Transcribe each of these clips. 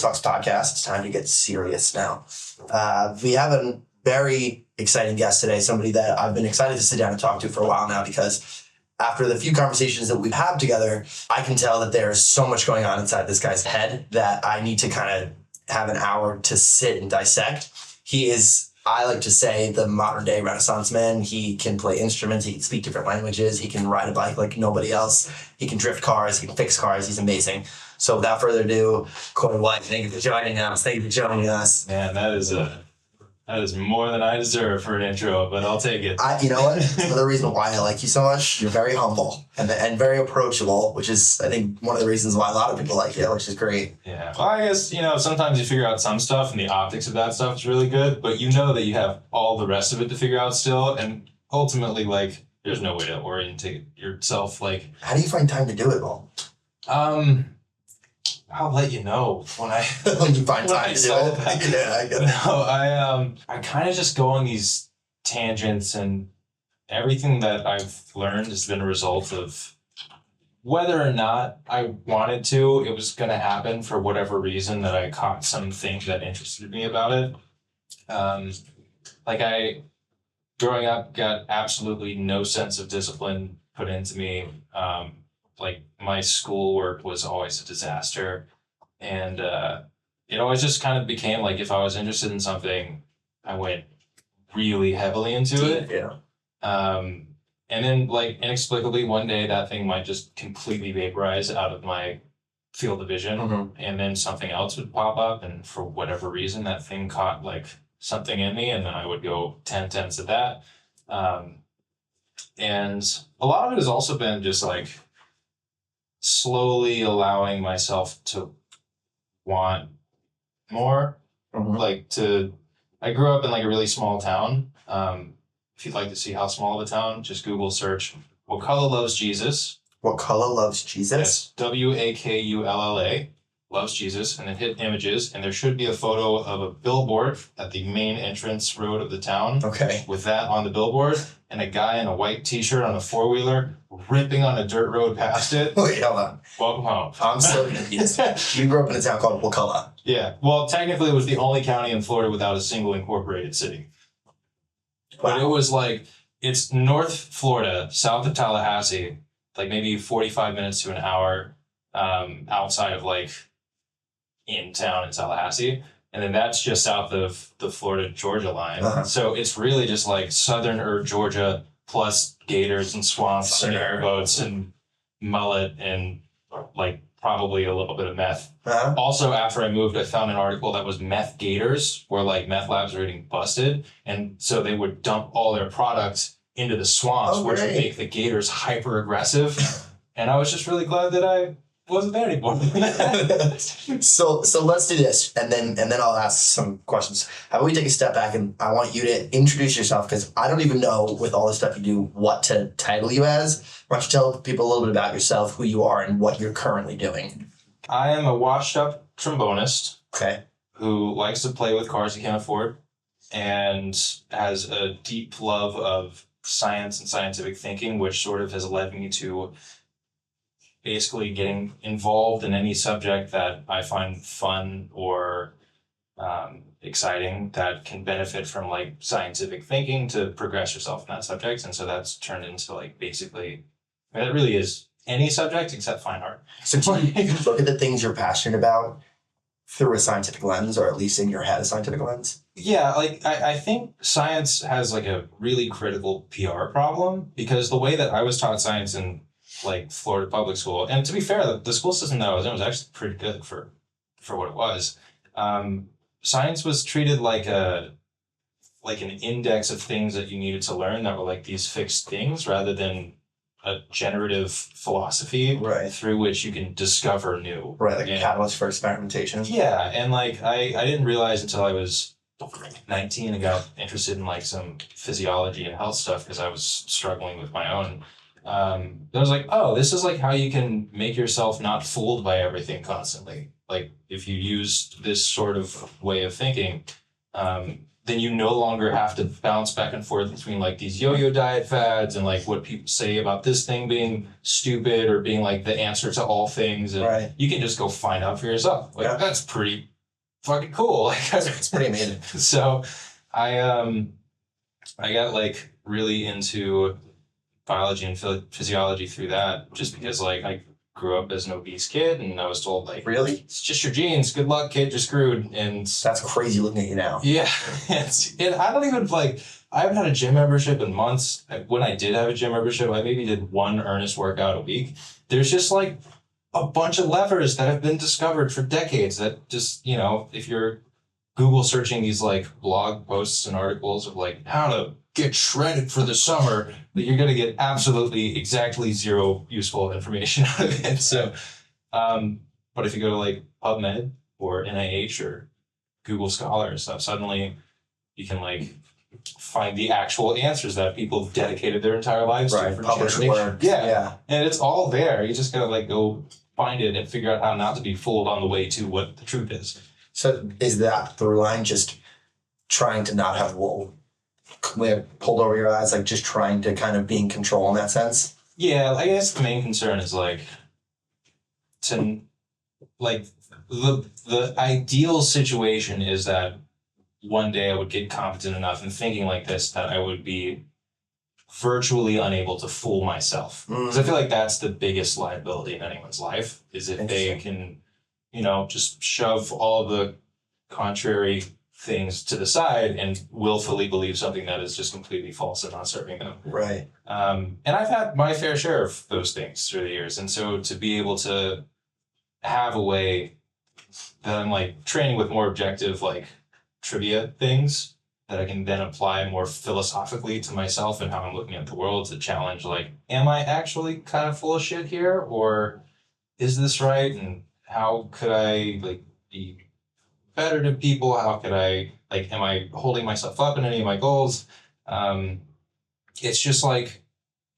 Body Talks podcast. It's time to get serious now. We have a very exciting guest today, somebody that I've been excited to sit down and talk to for a while now, because after the few conversations that we've had together, I can tell that there's so much going on inside this guy's head that I need to kind of have an hour to sit and dissect. He is, I like to say, the modern day Renaissance man. He can play instruments. He can speak different languages. He can ride a bike like nobody else. He can drift cars. He can fix cars. He's amazing. So without further ado, Coy White, thank you for joining us. Thank you for joining us. Man, that is more than I deserve for an intro, but I'll take it. You know what? Another reason why I like you so much, you're very humble and very approachable, which is, I think, one of the reasons why a lot of people like you, which is great. Yeah. Well, I guess, sometimes you figure out some stuff and the optics of that stuff is really good, but you know that you have all the rest of it to figure out still. And ultimately, there's no way to orientate yourself. How do you find time to do it all? I'll let you know when when you find time to do it. Yeah, I get it. No, I kind of just go on these tangents, and everything that I've learned has been a result of whether or not I wanted to, it was going to happen for whatever reason that I caught something that interested me about it. I, growing up, got absolutely no sense of discipline put into me. My schoolwork was always a disaster, and it always just kind of became if I was interested in something, I went really heavily into it. Yeah. And then inexplicably one day that thing might just completely vaporize out of my field of vision, and then something else would pop up, and for whatever reason that thing caught something in me, and then I would go 10 tenths of that. And a lot of it has also been just slowly allowing myself to want more. I grew up in a really small town. If you'd like to see how small of a town, just Google search Wakulla loves Jesus. Wakulla loves Jesus? Yes, Wakulla loves Jesus, and then hit images, and there should be a photo of a billboard at the main entrance road of the town. Okay. With that on the billboard, and a guy in a white t-shirt on a four-wheeler ripping on a dirt road past it. Wait, hold on. Welcome home. I'm so confused. You grew up in a town called Wakulla. Yeah. Well, technically it was the only county in Florida without a single incorporated city. Wow. But it was it's North Florida, south of Tallahassee, maybe 45 minutes to an hour outside of in town in Tallahassee. And then that's just south of the Florida-Georgia line. Uh-huh. So it's really just southern Georgia plus gators and swamps and airboats and mullet and probably a little bit of meth. Uh-huh. Also, after I moved, I found an article that was meth gators, where meth labs were getting busted. And so they would dump all their products into the swamps, which would make the gators hyper aggressive. And I was just really glad that I wasn't there anymore. So let's do this, and then I'll ask some questions. How about we take a step back, and I want you to introduce yourself, because I don't even know, with all the stuff you do, what to title you as. Why don't you tell people a little bit about yourself, who you are, and what you're currently doing? I am a washed-up trombonist. Okay. Who likes to play with cars he can't afford, and has a deep love of science and scientific thinking, which sort of has led me to basically getting involved in any subject that I find fun or exciting that can benefit from scientific thinking to progress yourself in that subject. And so that's turned into basically, it really is any subject except fine art. So do you look at the things you're passionate about through a scientific lens, or at least in your head a scientific lens? Yeah, I think science has a really critical PR problem, because the way that I was taught science in Florida public school, and to be fair, the school system that I was in was actually pretty good for what it was. Science was treated like an index of things that you needed to learn that were these fixed things, rather than a generative philosophy through which you can discover new. Right, a catalyst for experimentation. Yeah, and I didn't realize until I was 19 and got interested in some physiology and health stuff, because I was struggling with my own. I was oh, this is how you can make yourself not fooled by everything constantly. If you use this sort of way of thinking, then you no longer have to bounce back and forth between like these yo-yo diet fads and like what people say about this thing being stupid or being like the answer to all things. And you can just go find out for yourself. Like that's pretty fucking cool. Like it's pretty amazing. So I got like really into biology and physiology through that, just because like I grew up as an obese kid and I was told like, really, it's just your genes, good luck kid, you're screwed. And that's crazy looking at you now. Yeah. And I don't even like, I haven't had a gym membership in months. When I did have a gym membership, I maybe did one earnest workout a week. There's just like a bunch of levers that have been discovered for decades that just, you know, if you're Google searching these like blog posts and articles of like how to get shredded for the summer, that you're going to get absolutely exactly zero useful information out of it. So, but if you go to like PubMed or NIH or Google Scholar and stuff, suddenly you can like find the actual answers that people dedicated their entire lives to for published work. Yeah. And it's all there. You just got to like go find it and figure out how not to be fooled on the way to what the truth is. So is that through line just trying to not have wool pulled over your eyes, like just trying to kind of be in control in that sense? Yeah, I guess the main concern is like to like the ideal situation is that one day I would get competent enough in thinking like this that I would be virtually unable to fool myself. Because I feel like that's the biggest liability in anyone's life, is if they can, you know, just shove all the contrary things to the side and willfully believe something that is just completely false and not serving them. Right. And I've had my fair share of those things through the years. And so to be able to have a way that I'm like training with more objective, like trivia things that I can then apply more philosophically to myself and how I'm looking at the world to challenge, like, am I actually kind of full of shit here? Or is this right? And how could I like be better to people? How could I, like, am I holding myself up in any of my goals? It's just like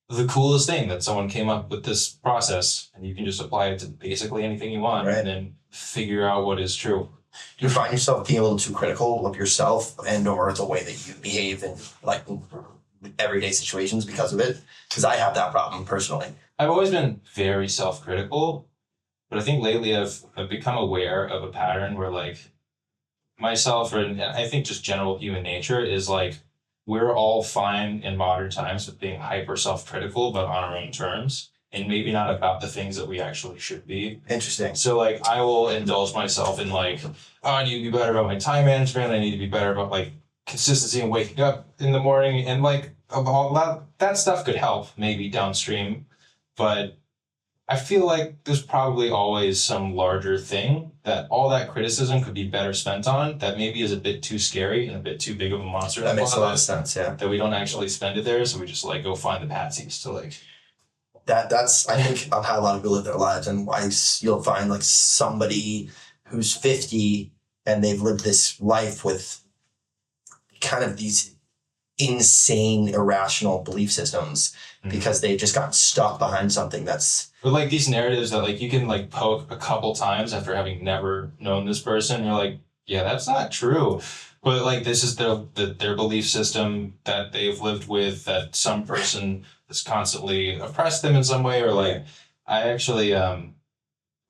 the coolest thing that someone came up with this process and you can just apply it to basically anything you want and then figure out what is true. Do you find yourself being a little too critical of yourself and or the way that you behave in like everyday situations because of it? Because I have that problem personally. I've always been very self-critical, but I think lately I've become aware of a pattern where like myself, and I think just general human nature is like, we're all fine in modern times with being hyper self-critical, but on our own terms, and maybe not about the things that we actually should be. Interesting. So like, I will indulge myself in like, oh, I need to be better about my time management. I need to be better about like consistency and waking up in the morning. And like, all that stuff could help maybe downstream, but I feel like there's probably always some larger thing that all that criticism could be better spent on that maybe is a bit too scary and a bit too big of a monster. That makes a lot of sense, yeah. That we don't actually spend it there, so we just like go find the patsies to like... That's I think on how a lot of people live their lives, and why you'll find like somebody who's 50 and they've lived this life with kind of these insane, irrational belief systems because they've just gotten stuck behind something that's... But like these narratives that like you can like poke a couple times after having never known this person, you're like, yeah, that's not true. But like this is their belief system that they've lived with, that some person has constantly oppressed them in some way, or like I actually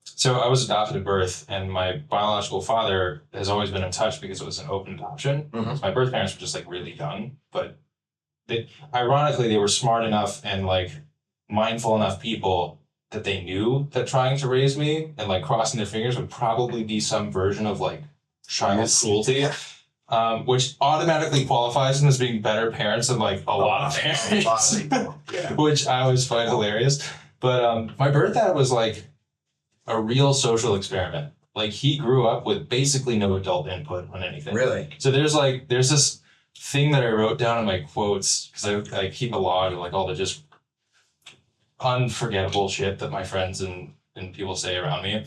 so I was adopted at birth, and my biological father has always been in touch because it was an open adoption. So my birth parents were just like really young, but ironically they were smart enough and like mindful enough people that they knew that trying to raise me and like crossing their fingers would probably be some version of like child cruelty, which automatically qualifies them as being better parents than like a lot of parents, which I always find hilarious. But my birth dad was like a real social experiment. Like he grew up with basically no adult input on anything. Really? So there's this thing that I wrote down in my quotes, because I keep a log of like all the just unforgettable shit that my friends and people say around me.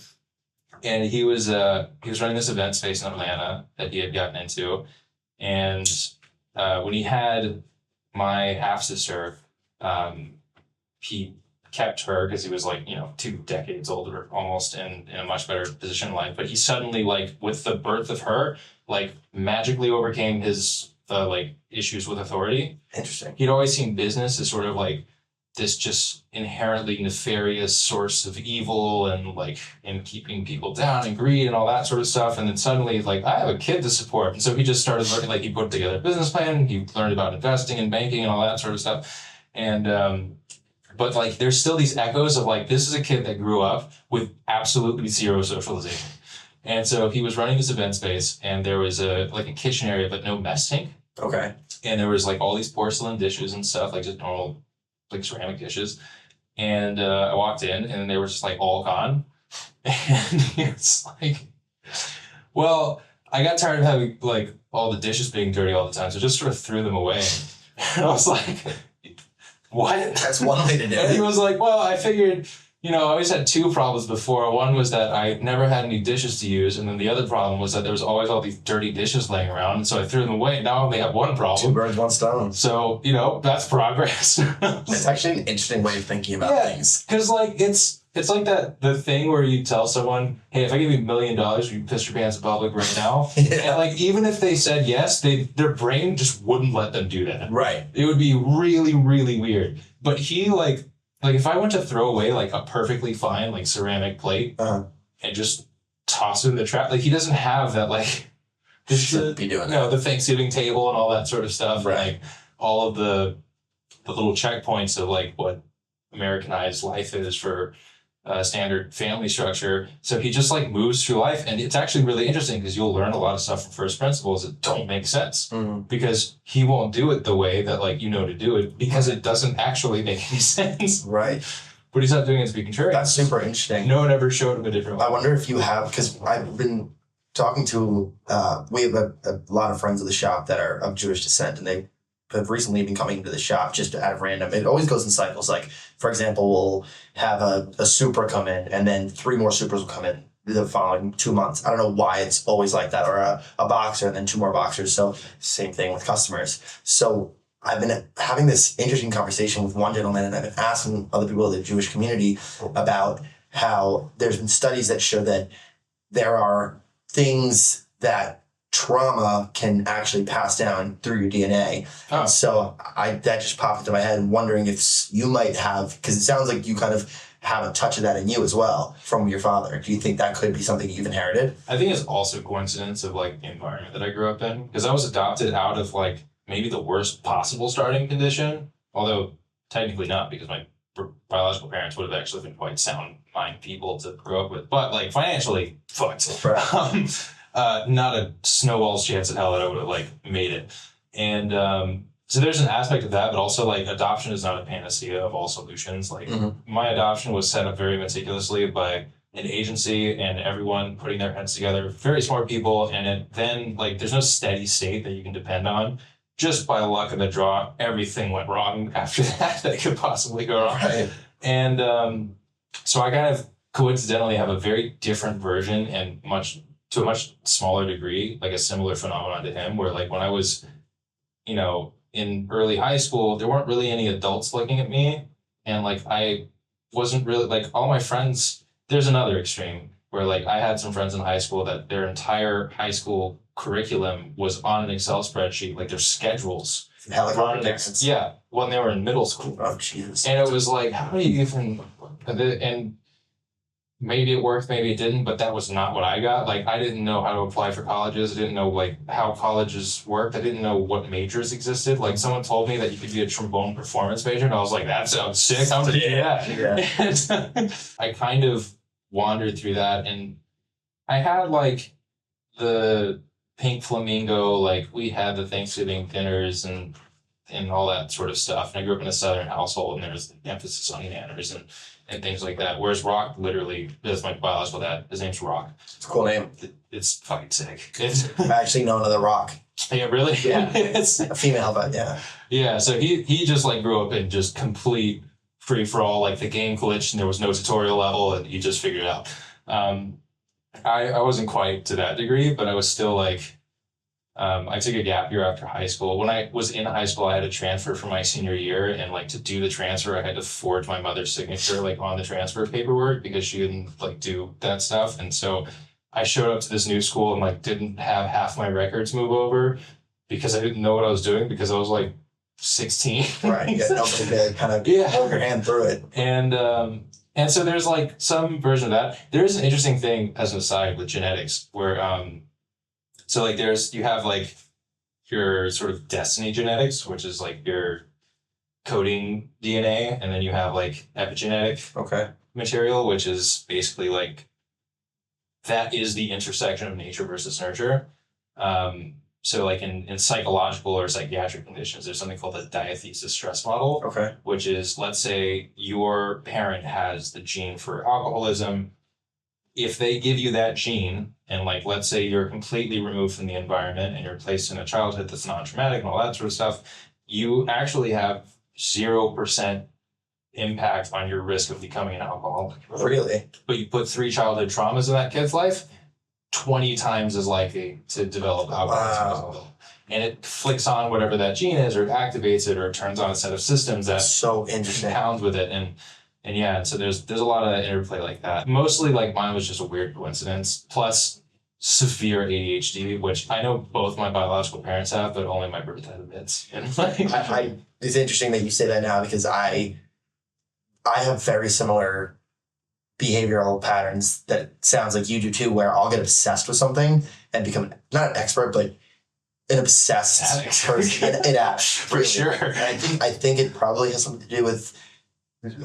And he was running this event space in Atlanta that he had gotten into. And when he had my half sister, he kept her because he was like, 2 decades older almost and in a much better position in life. But he suddenly, like, with the birth of her, like, magically overcame his issues with authority. Interesting. He'd always seen business as sort of like this just inherently nefarious source of evil and keeping people down and greed and all that sort of stuff. And then suddenly, like, I have a kid to support. And so he just started learning, like, he put together a business plan. He learned about investing and banking and all that sort of stuff. And, but like, there's still these echoes of like, this is a kid that grew up with absolutely zero socialization. And so he was running this event space and there was a kitchen area, but no mess tank. Okay. And there was like all these porcelain dishes and stuff, like just normal like ceramic dishes. And I walked in and they were just like all gone. And it's like, well, I got tired of having like all the dishes being dirty all the time. So just sort of threw them away. And I was like, what? That's one way to do it. And he was like, well, I figured, I always had 2 problems before. One was that I never had any dishes to use. And then the other problem was that there was always all these dirty dishes laying around. And so I threw them away. Now I only have 1 problem. 2 birds, 1 stone. So, that's progress. It's actually an interesting way of thinking about things. Because like, it's like the thing where you tell someone, hey, if I give you $1 million, will you piss your pants in public right now? Yeah. And like, even if they said yes, their brain just wouldn't let them do that. Right. It would be really, really weird. But he like if I went to throw away like a perfectly fine like ceramic plate and just toss it in the trash, like he doesn't have that like shouldn't be doing that. The Thanksgiving table and all that sort of stuff. Right. Like all of the little checkpoints of like what Americanized life is for standard family structure. So he just like moves through life, and it's actually really interesting because you'll learn a lot of stuff from first principles that don't make sense because he won't do it the way that like to do it because it doesn't actually make any sense. Right. But he's not doing it to be contrarian. That's super interesting. No one ever showed him a different way. I wonder if you have, because I've been talking to, we have a lot of friends of the shop that are of Jewish descent, and they have recently been coming to the shop just out of random. It always goes in cycles. Like, for example, we'll have a super come in, and then 3 more supers will come in the following 2 months. I don't know why it's always like that, or a boxer and then 2 more boxers. So same thing with customers. So I've been having this interesting conversation with one gentleman, and I've been asking other people in the Jewish community about how there's been studies that show that there are things that trauma can actually pass down through your DNA. Oh. And so that just popped into my head, and wondering if you might have, because it sounds like you kind of have a touch of that in you as well from your father. Do you think that could be something you've inherited? I think it's also a coincidence of like the environment that I grew up in, because I was adopted out of like maybe the worst possible starting condition, although technically not, because my biological parents would have actually been quite sound mind people to grow up with, but like financially fucked. Right. Not a snowball's chance in hell that I would have like made it. And so there's an aspect of that, but also like adoption is not a panacea of all solutions. Like my adoption was set up very meticulously by an agency and everyone putting their heads together, very smart people. And then like there's no steady state that you can depend on. Just by luck of the draw, everything went wrong after that could possibly go wrong. Right. And so I kind of coincidentally have a very different version and to a much smaller degree, like a similar phenomenon to him, where like when I was, in early high school, there weren't really any adults looking at me. And like, I wasn't really like all my friends. There's another extreme where like I had some friends in high school that their entire high school curriculum was on an Excel spreadsheet, like their schedules. Yeah, when they were in middle school. Oh, Jesus. And it was like, how do you even, and maybe it worked, maybe it didn't, but that was not what I got. Like, I didn't know how to apply for colleges. I didn't know like how colleges worked. I didn't know what majors existed. Like someone told me that you could be a trombone performance major, and I was like, that sounds sick. I'm gonna do that. Yeah. And I kind of wandered through that, and I had like the pink flamingo, like we had the Thanksgiving dinners and all that sort of stuff. And I grew up in a Southern household, and there was emphasis on manners and things like that. Whereas Rock, literally, is my biological dad. His name's Rock. It's a cool name. It's fucking sick. I actually know another Rock. Yeah, really? Yeah. It's a female, but yeah. Yeah, so he just like grew up in just complete free for all. Like the game glitched and there was no tutorial level, and he just figured it out. I wasn't quite to that degree, but I was still like, I took a gap year after high school. When I was in high school, I had to transfer for my senior year, and like to do the transfer, I had to forge my mother's signature like on the transfer paperwork because she didn't like do that stuff. And so I showed up to this new school and like didn't have half my records move over because I didn't know what I was doing because I was like 16. Right. You got nobody to kind of hold your hand through it. And so there's like some version of that. There is an interesting thing as an aside with genetics where so like you have like your sort of destiny genetics, which is like your coding DNA, and then you have like epigenetic material, which is basically like that is the intersection of nature versus nurture. So like in psychological or psychiatric conditions, there's something called the diathesis stress model, which is, let's say your parent has the gene for alcoholism. If they give you that gene, and like, let's say you're completely removed from the environment and you're placed in a childhood that's non-traumatic and all that sort of stuff, you actually have 0% impact on your risk of becoming an alcoholic. Really? But you put 3 childhood traumas in that kid's life, 20 times as likely to develop alcoholism. Wow. And it flicks on whatever that gene is, or it activates it, or it turns on a set of systems that so interesting compounds with it. And yeah, so there's a lot of interplay like that. Mostly like mine was just a weird coincidence, plus severe ADHD, which I know both my biological parents have, but only my birth dad admits. And like, it's interesting that you say that now because I have very similar behavioral patterns that sounds like you do too, where I'll get obsessed with something and become not an expert, but an obsessed person. For sure. And I think it probably has something to do with.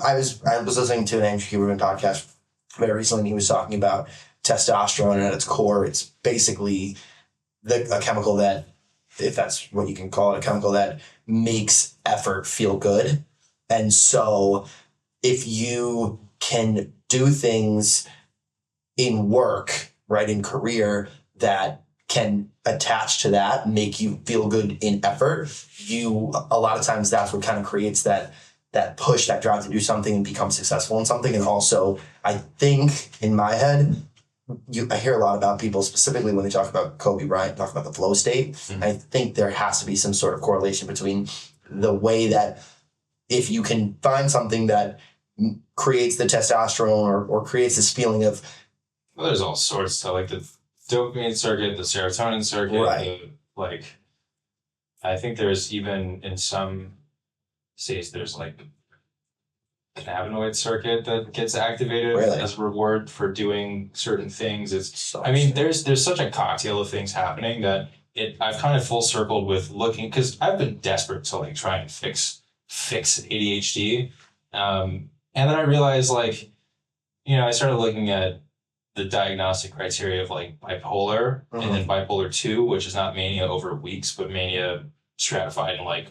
I was listening to an Andrew Huberman podcast very recently, and he was talking about testosterone, and at its core, it's basically a chemical that, if that's what you can call it, a chemical that makes effort feel good. And so if you can do things in work, right, in career that can attach to that, make you feel good in effort, a lot of times that's what kind of creates that push, that drive to do something and become successful in something. And also, I think in my head, I hear a lot about people, specifically when they talk about Kobe Bryant, talk about the flow state. Mm-hmm. I think there has to be some sort of correlation between the way that if you can find something that creates the testosterone or creates this feeling of... Well, there's all sorts of stuff, like the dopamine circuit, the serotonin circuit, right. I think there's even in some states, there's like cannabinoid circuit that gets activated as a reward for doing certain things. There's such a cocktail of things happening that I've kind of full circled with looking, because I've been desperate to like try and fix ADHD. And then I realized I started looking at the diagnostic criteria of like bipolar and then bipolar 2, which is not mania over weeks, but mania stratified in like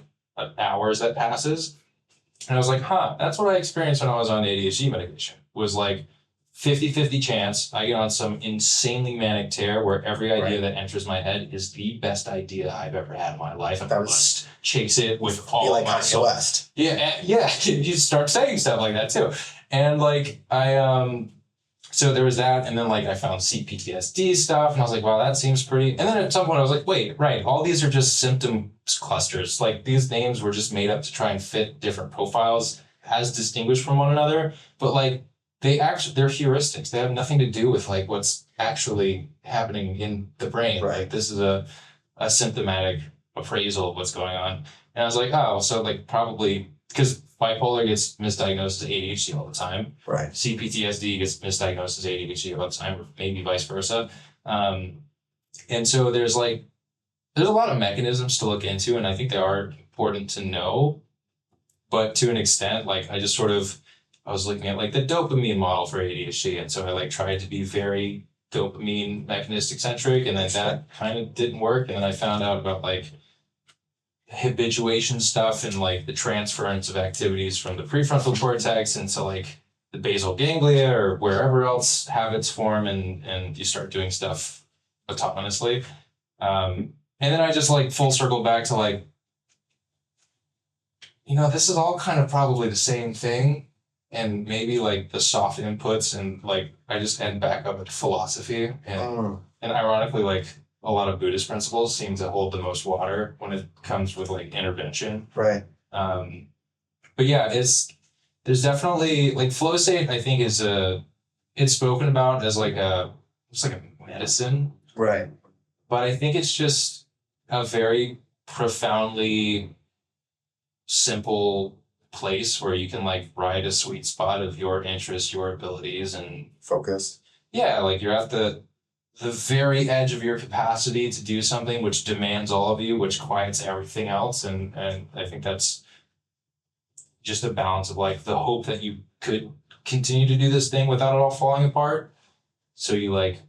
hours that passes. And I was like, that's what I experienced when I was on ADHD medication. Was like 50-50 chance I get on some insanely manic tear where every idea that enters my head is the best idea I've ever had in my life. And I must chase it with all like my soul. West. Yeah. You start saying stuff like that too. And like so there was that, and then like I found CPTSD stuff, and I was like, wow, that seems pretty. And then at some point I was like, wait, right, all these are just symptom clusters. Like these names were just made up to try and fit different profiles as distinguished from one another. But like they're heuristics. They have nothing to do with like what's actually happening in the brain. Right. Like this is a symptomatic appraisal of what's going on. And I was like, oh, so like probably because bipolar gets misdiagnosed as ADHD all the time. Right. CPTSD gets misdiagnosed as ADHD all the time, or maybe vice versa. And so there's a lot of mechanisms to look into, and I think they are important to know. But to an extent, like I was looking at like the dopamine model for ADHD, and so I like tried to be very dopamine mechanistic centric, and then that kind of didn't work. And then I found out about like habituation stuff and like the transference of activities from the prefrontal cortex into like the basal ganglia or wherever else habits form, and you start doing stuff autonomously. And then I just like full circle back to like, this is all kind of probably the same thing, and maybe like the soft inputs, and like I just end back up at philosophy, and ironically like a lot of Buddhist principles seem to hold the most water when it comes with like intervention. Right. But yeah, there's definitely like flow state. I think it's spoken about as it's like a medicine. Right. But I think it's just a very profoundly simple place where you can like ride a sweet spot of your interests, your abilities, and Focus. yeah, like you're at the very edge of your capacity to do something which demands all of you, which quiets everything else. And I think that's just a balance of like the hope that you could continue to do this thing without it all falling apart. So you like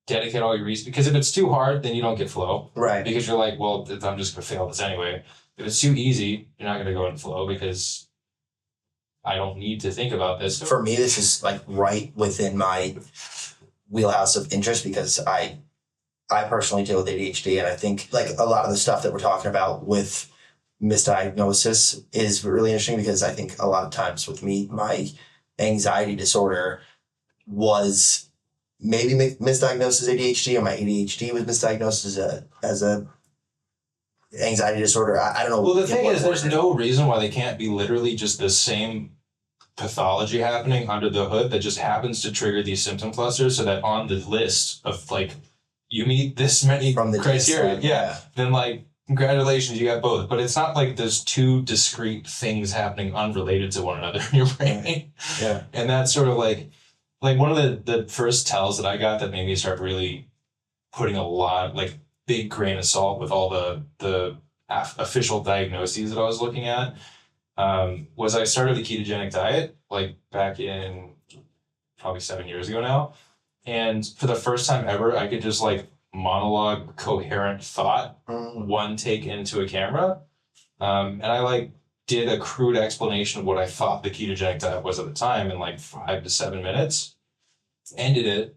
dedicate all your reasons, because if it's too hard, then you don't get flow. Right. Because you're like, well, I'm just gonna fail this anyway. If it's too easy, you're not gonna go in flow because I don't need to think about this. For me, this is like right within my wheelhouse of interest because I personally deal with ADHD, and I think like a lot of the stuff that we're talking about with misdiagnosis is really interesting because I think a lot of times with me, my anxiety disorder was maybe misdiagnosed as ADHD, or my ADHD was misdiagnosed as a anxiety disorder. I don't know. Well, the thing is, there's no reason why they can't be literally just the same pathology happening under the hood that just happens to trigger these symptom clusters, so that on the list of like you meet this many from the criteria, DSM, then like congratulations, you got both. But it's not like there's two discrete things happening unrelated to one another in your brain. Yeah. And that's sort of like one of the first tells that I got that made me start really putting a lot, like big grain of salt with all the official diagnoses that I was looking at, was I started a ketogenic diet like back in probably 7 years ago now. And for the first time ever, I could just like monologue coherent thought, one take into a camera. And I like did a crude explanation of what I thought the ketogenic diet was at the time in like 5 to 7 minutes. Ended it,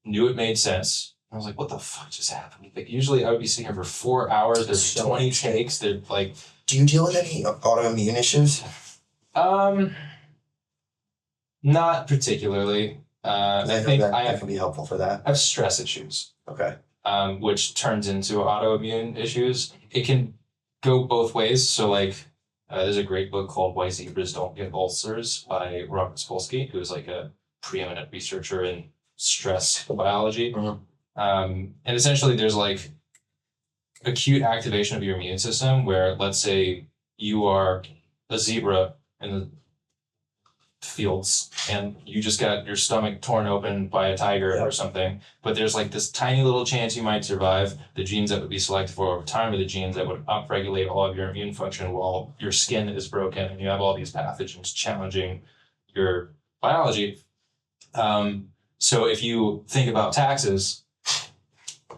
knew it made sense. I was like, what the fuck just happened? Like usually I would be sitting here for 4 hours, there's So 20 much. takes, they're like. Do you deal with any autoimmune issues? Not particularly. I think that can be helpful for that. I have stress issues. Okay. Which turns into autoimmune issues. It can go both ways. So like, there's a great book called Why Zebras Don't Get Ulcers by Robert Spolsky, who is like a preeminent researcher in stress biology. Mm-hmm. And essentially there's like acute activation of your immune system where, let's say you are a zebra in the fields and you just got your stomach torn open by a tiger or something, but there's like this tiny little chance you might survive. The genes that would be selected for over time are the genes that would upregulate all of your immune function while your skin is broken and you have all these pathogens challenging your biology. So if you think about taxes,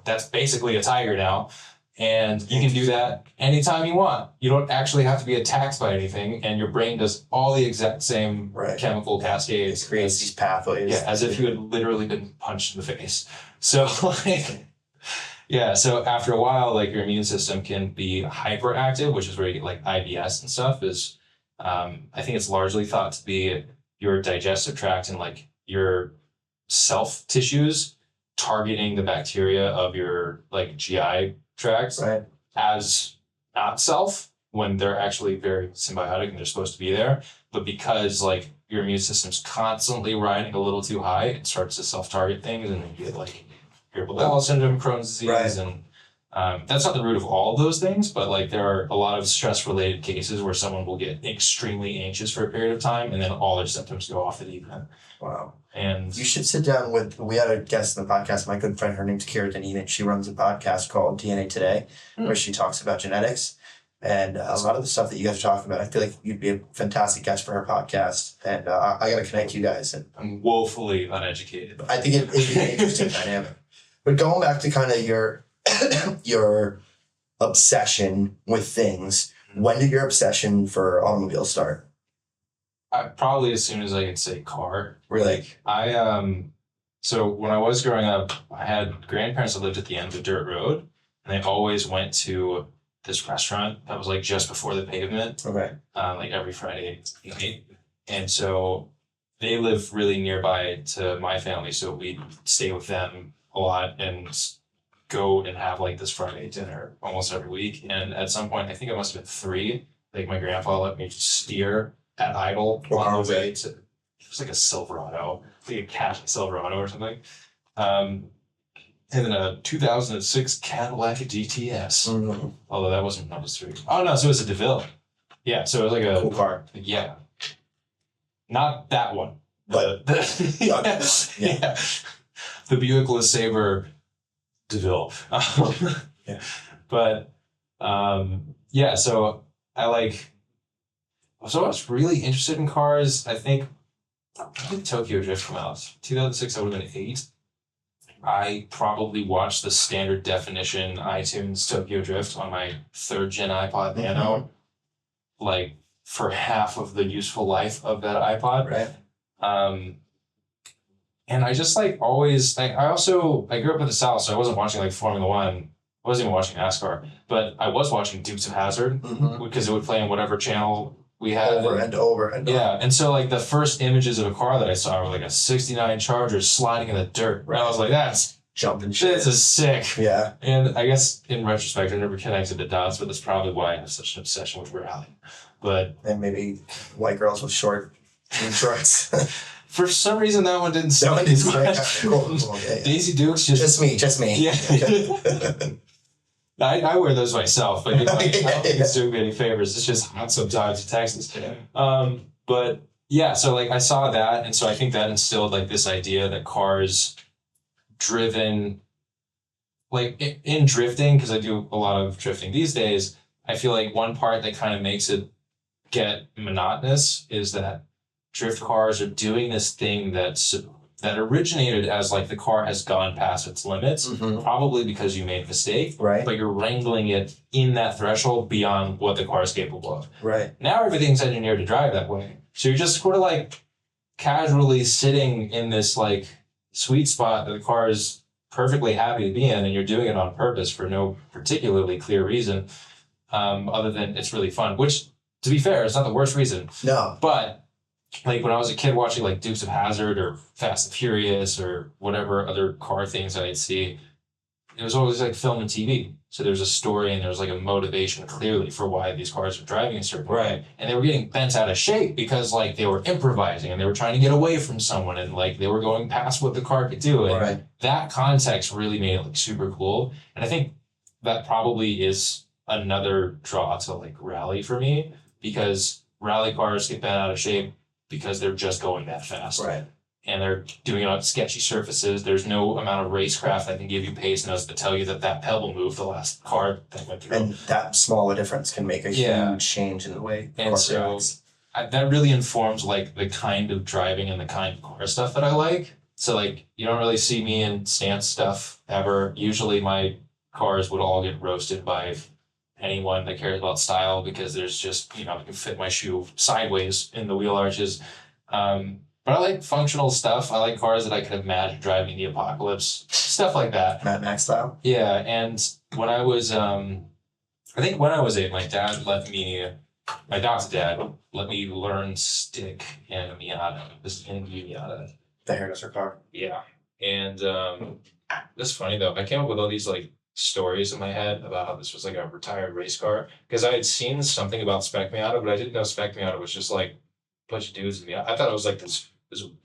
that's basically a tiger now. And you can do that anytime you want. You don't actually have to be attacked by anything, and your brain does all the exact same chemical cascades. It creates these pathways. Yeah, as if you had literally been punched in the face. So like, yeah, so after a while, like your immune system can be hyperactive, which is where you get like IBS and stuff. Is I think it's largely thought to be your digestive tract and like your self tissues targeting the bacteria of your like GI tracts as not self when they're actually very symbiotic and they're supposed to be there. But because like your immune system's constantly riding a little too high, it starts to self-target things and then you get like irritable bowel syndrome, Crohn's disease, and that's not the root of all of those things, but like there are a lot of stress-related cases where someone will get extremely anxious for a period of time and then all their symptoms go off the deep end. Wow. And you should sit down we had a guest in the podcast, my good friend, her name's Kira Deneen. She runs a podcast called DNA Today, where she talks about genetics. And a lot of the stuff that you guys are talking about, I feel like you'd be a fantastic guest for her podcast. And I got to connect you guys. And I'm woefully uneducated. I think it'd be an interesting dynamic. But going back to kind of your obsession with things, when did your obsession for automobiles start? Probably as soon as I could say car. Really? So when I was growing up, I had grandparents that lived at the end of the dirt road, and they always went to this restaurant that was like just before the pavement. Okay. Like every Friday night. And so they live really nearby to my family, so we'd stay with them a lot and go and have like this Friday dinner almost every week. And at some point, I think it must have been 3. Like my grandpa let me steer at idle on the way to. It was like a Silverado, like a cash Silverado or something. And then a 2006 Cadillac GTS. Mm-hmm. Although that wasn't number 3. Oh no, so it was a DeVille. Yeah, so it was like a cool car. Yeah, not that one. But yeah. The Buick LeSabre DeVille. Yeah. But yeah, so I was really interested in cars. I think when did Tokyo Drift come out? 2006, I would have been 8. I probably watched the standard definition iTunes Tokyo Drift on my 3rd gen iPod Nano, like for half of the useful life of that iPod. Right. And I just like always, I grew up in the South, so I wasn't watching like Formula One. I wasn't even watching NASCAR, but I was watching Dukes of Hazzard because it would play on whatever channel we had. Over and over. Yeah. And so like the first images of a car that I saw were like a 69 Charger sliding in the dirt. Right. And I was like, that's jumping shit. This is sick. Yeah. And I guess in retrospect, I never connected the dots, but that's probably why I have such an obsession with rally. And maybe white girls with short jean shorts. For some reason, that one didn't stick. That one didn't stick. Cool. Yeah. Daisy Dukes just me. Yeah. I wear those myself, but I don't think it's doing me any favors. It's just hot sometimes in Texas. But yeah, so like I saw that, and so I think that instilled like this idea that cars driven, like in drifting, because I do a lot of drifting these days, I feel like one part that kind of makes it get monotonous is that drift cars are doing this thing that originated as like the car has gone past its limits, probably because you made a mistake, right? But you're wrangling it in that threshold beyond what the car is capable of. Right. Now everything's engineered to drive that way. So you're just sort of like casually sitting in this like sweet spot that the car is perfectly happy to be in, and you're doing it on purpose for no particularly clear reason, other than it's really fun, which, to be fair, is not the worst reason. No. But like when I was a kid watching like Dukes of Hazzard or Fast and Furious or whatever other car things I'd see, it was always like film and TV. So there's a story and there's like a motivation clearly for why these cars are driving a certain way. And they were getting bent out of shape because like they were improvising and they were trying to get away from someone and like they were going past what the car could do. And that context really made it like super cool. And I think that probably is another draw to like rally for me, because rally cars get bent out of shape because they're just going that fast. Right. And they're doing it on sketchy surfaces. There's no amount of racecraft that can give you pace notes to tell you that pebble moved the last car that went through. And that small a difference can make a huge change in the way the car reacts. That really informs like the kind of driving and the kind of car stuff that I like. So like you don't really see me in stance stuff ever. Usually my cars would all get roasted by anyone that cares about style, because there's just, I can fit my shoe sideways in the wheel arches. But I like functional stuff. I like cars that I could imagine driving the apocalypse, stuff like that. Mad Max style? Yeah, and when I was, I think when I was 8, my dad's dad let me learn stick in a Miata. This is in Miata. The hairdresser car? Yeah. And it's funny though, I came up with all these like stories in my head about how this was like a retired race car, because I had seen something about Spec Miata, but I didn't know Spec Miata was just like a bunch of dudes in Miata. I thought it was like this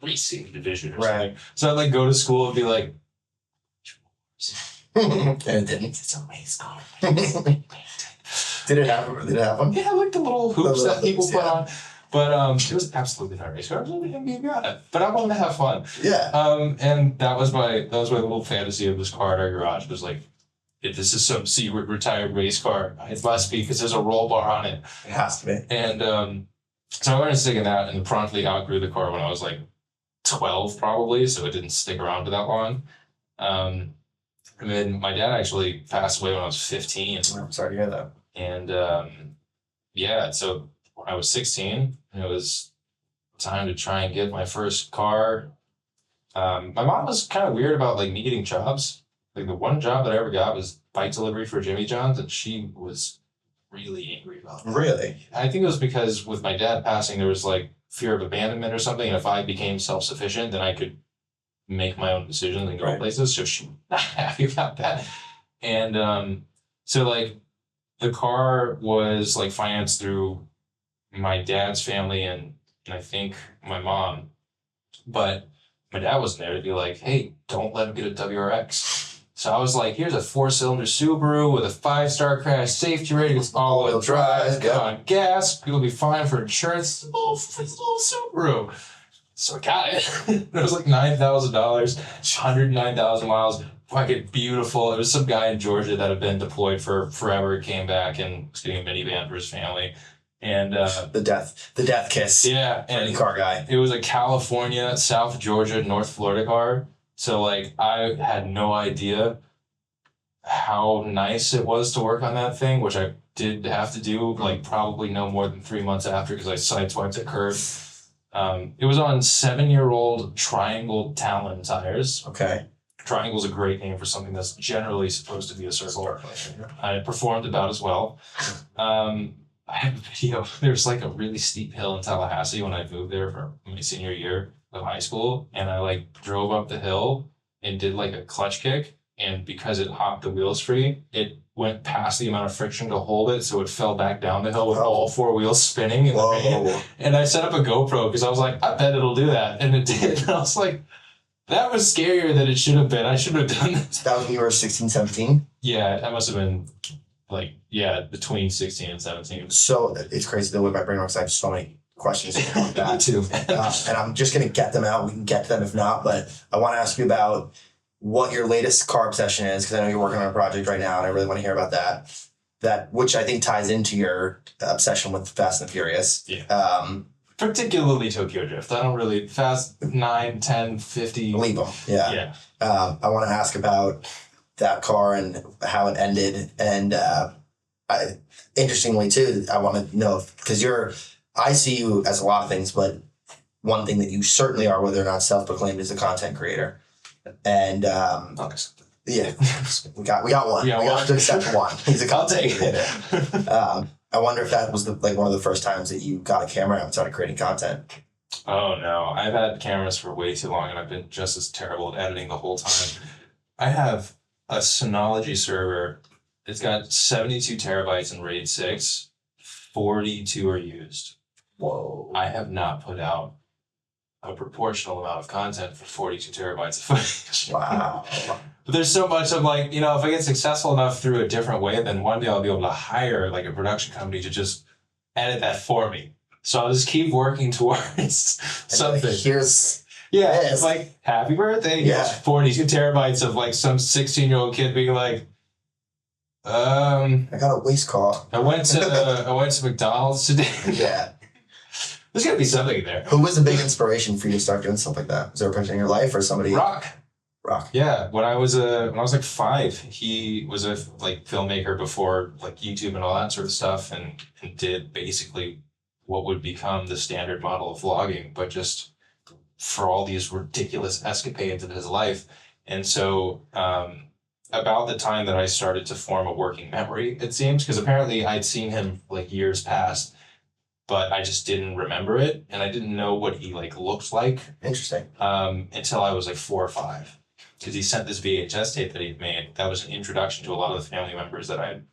racing division or something. So I'd like go to school and be like, and it didn't. It's a race car. Did it have one? Yeah, like the little hoops that people put on. But it was absolutely not a race car. It was only Miata. But I wanted to have fun. Yeah. And that was my little fantasy of this car in our garage. It was like, if this is some secret retired race car, it must be, because there's a roll bar on it. It has to be. And so I learned to stick in that and promptly outgrew the car when I was like 12 probably, so it didn't stick around for that long. And then my dad actually passed away when I was 15. I'm sorry to hear that. And yeah, so when I was 16, it was time to try and get my first car. My mom was kind of weird about like me getting jobs. Like the one job that I ever got was bike delivery for Jimmy John's, and she was really angry about that. Really? I think it was because with my dad passing, there was like fear of abandonment or something. And if I became self-sufficient, then I could make my own decisions and go places. So she was not happy about that. And so like the car was like financed through my dad's family and I think my mom, but my dad wasn't there to be like, hey, don't let him get a WRX. So I was like, here's a 4-cylinder Subaru with a 5-star crash safety rating, it's all-wheel drive, got on gas, it'll be fine for insurance. It's a little Subaru. So I got it. It was like $9,000, 109,000 miles. Fucking beautiful. It was some guy in Georgia that had been deployed for forever, came back and was getting a minivan for his family. And the death kiss. Yeah, for any car guy. It was a California, South Georgia, North Florida car. So like I had no idea how nice it was to work on that thing, which I did have to do like probably no more than 3 months after because I sideswiped a curve. It was on 7-year-old Triangle Talon tires. Okay. Triangle's a great name for something that's generally supposed to be a circle. I performed about as well. I have a video. There's like a really steep hill in Tallahassee when I moved there for my senior year of high school. And I like drove up the hill and did like a clutch kick. And because it hopped the wheels free, it went past the amount of friction to hold it. So it fell back down the hill with all 4 wheels spinning in the rain. And I set up a GoPro because I was like, I bet it'll do that. And it did. And I was like, that was scarier than it should have been. I should have done this. That was when you were 16, 17? Yeah, that must have been like, between 16 and 17. So it's crazy the way my brain works. I have so many questions about that. Me too. And I'm just going to get them out. We can get to them if not. But I want to ask you about what your latest car obsession is, because I know you're working on a project right now, and I really want to hear about that. Which I think ties into your obsession with Fast and the Furious. Yeah. Particularly Tokyo Drift. I don't really... Fast 9, 10, 50... Leave them. Yeah. I want to ask about that car and how it ended. And interestingly, too, I want to know, because I see you as a lot of things, but one thing that you certainly are, whether or not self-proclaimed, is a content creator. And yeah, we got one. Yeah, we got to accept one. He's a content creator. I wonder if that was one of the first times that you got a camera and started creating content. Oh no, I've had cameras for way too long and I've been just as terrible at editing the whole time. I have a Synology server. It's got 72 terabytes in RAID 6. 42 are used. Whoa. I have not put out a proportional amount of content for 42 terabytes of footage. Wow. But there's so much of like, if I get successful enough through a different way, then one day I'll be able to hire like a production company to just edit that for me. So I'll just keep working towards something. It's like, happy birthday. Yeah. 42 terabytes of like some 16-year-old kid being like, I got a waste car. I went to McDonald's today. Yeah. There's gotta be something there. Who was a big inspiration for you to start doing stuff like that? Was there a person in your life or somebody? Rock. Yeah. When I was like 5, he was a like filmmaker before like YouTube and all that sort of stuff, and did basically what would become the standard model of vlogging, but just for all these ridiculous escapades in his life. And so about the time that I started to form a working memory, it seems, because apparently I'd seen him like years past, but I just didn't remember it, and I didn't know what he like looked like. Interesting. Until I was like 4 or 5, because he sent this VHS tape that he'd made. That was an introduction to a lot of the family members that I had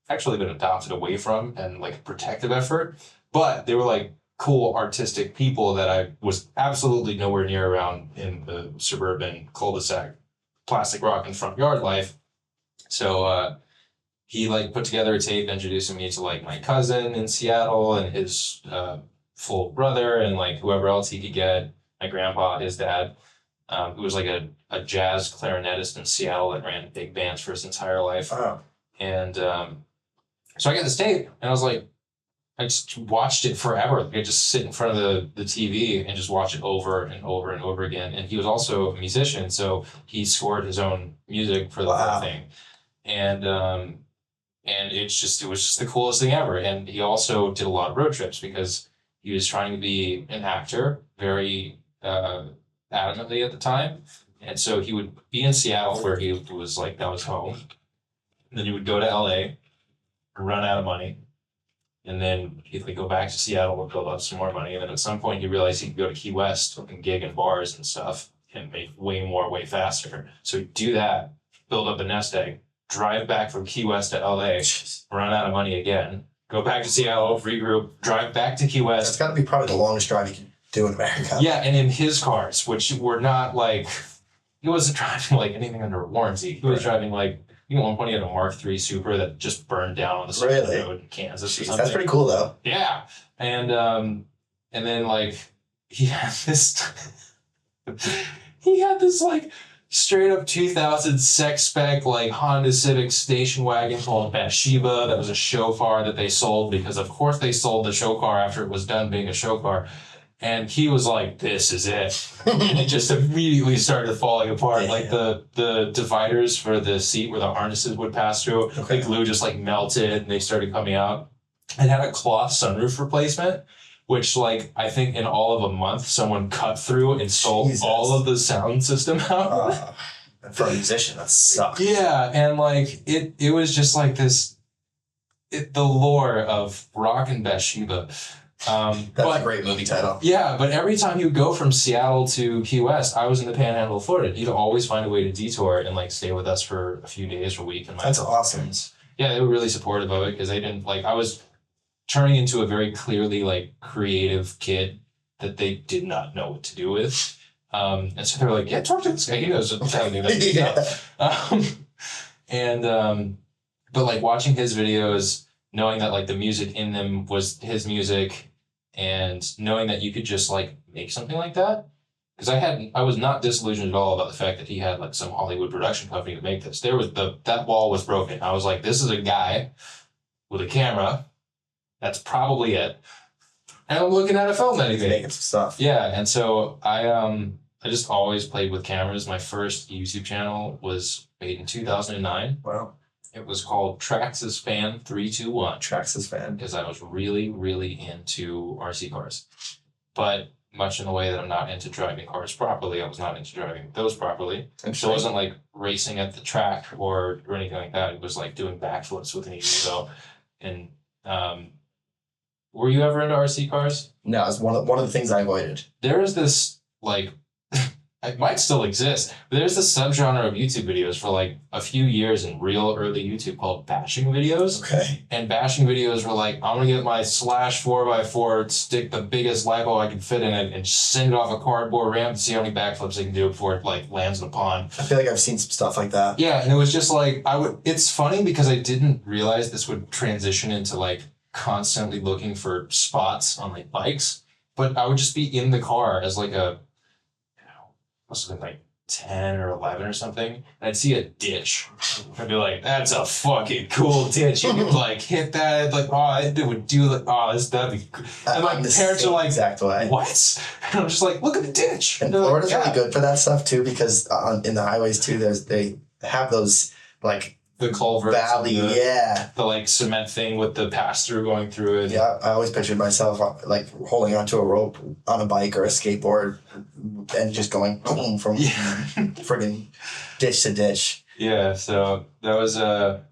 actually been adopted away from, and like a protective effort. But they were like cool artistic people that I was absolutely nowhere near around in the suburban cul-de-sac plastic rock and front yard life. So he like put together a tape introducing me to like my cousin in Seattle and his full brother and like whoever else he could get, my grandpa, his dad, who was like a jazz clarinetist in Seattle that ran big bands for his entire life. Oh. And so I got this tape and I was like, I just watched it forever. I just sit in front of the TV and just watch it over and over and over again. And he was also a musician, so he scored his own music for the whole thing. And it was just the coolest thing ever. And he also did a lot of road trips because he was trying to be an actor very adamantly at the time. And so he would be in Seattle, where he was like, that was home. And then he would go to LA, run out of money. And then he'd like go back to Seattle and build up some more money. And then at some point he realized he could go to Key West and gig in bars and stuff and make way more, way faster. So he'd do that, build up a nest egg, drive back from Key West to LA, run out of money again, go back to Seattle, regroup, drive back to Key West. That's got to be probably the longest drive you can do in America. Yeah, and in his cars, which were not like, he wasn't driving like anything under warranty. He was driving like, at one point he had a Mark III Supra that just burned down on the side of the road in Kansas or something. That's pretty cool though. Yeah. And then like he had this like straight up 2000 sex spec like Honda Civic station wagon called Bathsheba that was a show car that they sold because of course they sold the show car after it was done being a show car. And he was like, this is it. And it just immediately started falling apart. Like the dividers for the seat where the harnesses would pass through, the glue just like melted and they started coming out. It had a cloth sunroof replacement, which like I think in all of a month someone cut through and sold all of the sound system out. For a musician, that sucks. Yeah, and like it was just like this, the lore of Rock and Bathsheba. That's a great movie title. Yeah, but every time you go from Seattle to Key West, I was in the Panhandle of Florida. You'd always find a way to detour and like stay with us for a few days or a week. And that's awesome. Friends. Yeah, they were really supportive of it because they didn't like. I was turning into a very clearly like creative kid that they did not know what to do with, and so they were like, "Yeah, talk to this guy. He knows what to do." But like watching his videos, knowing that like the music in them was his music. And knowing that you could just like make something like that, because I was not disillusioned at all about the fact that he had like some Hollywood production company to make this. That wall was broken. I was like, this is a guy with a camera. That's probably it. And I'm looking at a film anything. Making some stuff. Yeah, and so I just always played with cameras. My first YouTube channel was made in 2009. Wow. It was called Traxxas Fan 321. Traxxas Fan. Because I was really, really into RC cars. But much in the way that I'm not into driving cars properly, I was not into driving those properly. So it wasn't like racing at the track or anything like that. It was like doing backflips with an Izzo. And were you ever into RC cars? No, it's one of the things I avoided. There is this like it might still exist, but there's this subgenre of YouTube videos for like a few years in real early YouTube called bashing videos. Okay. And bashing videos were like, I'm gonna get my Slash 4x4, stick the biggest lipo I can fit in it, and send it off a cardboard ramp and see how many backflips I can do before it like lands in a pond. I feel like I've seen some stuff like that. Yeah, and it was just like it's funny because I didn't realize this would transition into like constantly looking for spots on like bikes, but I would just be in the car as like must have been like 10 or 11 or something, and I'd see a ditch. I'd be like, that's a fucking cool ditch. You could like hit that, like, oh, it would do like, oh, that'd be cool. And my parents are like, exact way. What? And I'm just like, look at the ditch. And Florida's really good for that stuff too, because in the highways too, they have those like the culverts, valley, the like cement thing with the pass through going through it. Yeah, I always pictured myself like holding onto a rope on a bike or a skateboard and just going boom from friggin' ditch to ditch. Yeah, so that was the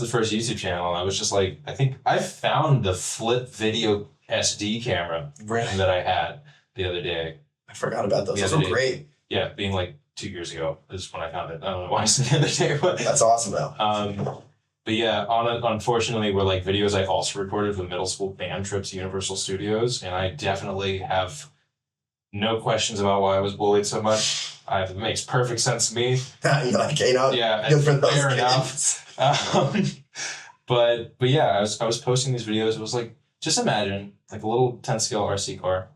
first YouTube channel. I was just like, I think I found the flip video SD camera that I had the other day. I forgot about those. Those were great. Yeah, being like 2 years ago is when I found it. I don't know why I said the other day, but that's awesome though. But yeah, unfortunately, were like videos I also recorded with middle school band trips to Universal Studios, and I definitely have no questions about why I was bullied so much. It makes perfect sense to me. You're like, yeah, good for those fair kids. enough. But yeah, I was posting these videos. It was like, just imagine like a little 10 scale RC car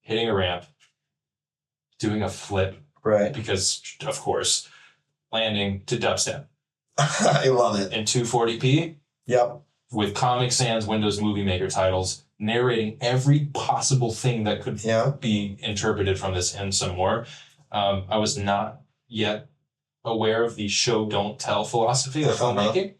hitting a ramp, doing a flip. Right. Because, of course, landing to dubstep. I love it. In 240p. Yep. With Comic Sans Windows Movie Maker titles, narrating every possible thing that could be interpreted from this and some more. I was not yet aware of the show don't tell philosophy of filmmaking.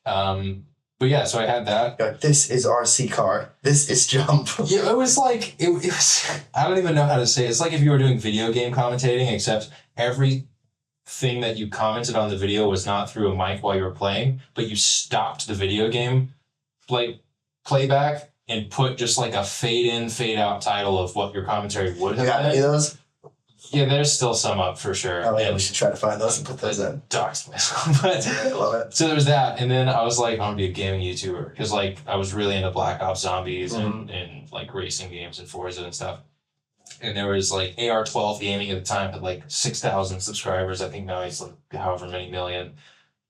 But yeah, so I had that. Like, this is RC car. This is jump. Yeah, it was like, it was, I don't even know how to say it. It's like if you were doing video game commentating, except everything that you commented on the video was not through a mic while you were playing, but you stopped the video game like playback and put just like a fade in, fade out title of what your commentary would have been. Any of those? Yeah, there's still some up for sure. Oh yeah, we should try to find those and put those in. Docs myself. But I love it. so there was that, and then I was like, I want to be a gaming YouTuber because like I was really into Black Ops Zombies and like racing games and Forza and stuff. And there was like AR12 gaming at the time had like 6,000 subscribers. I think now he's like however many million.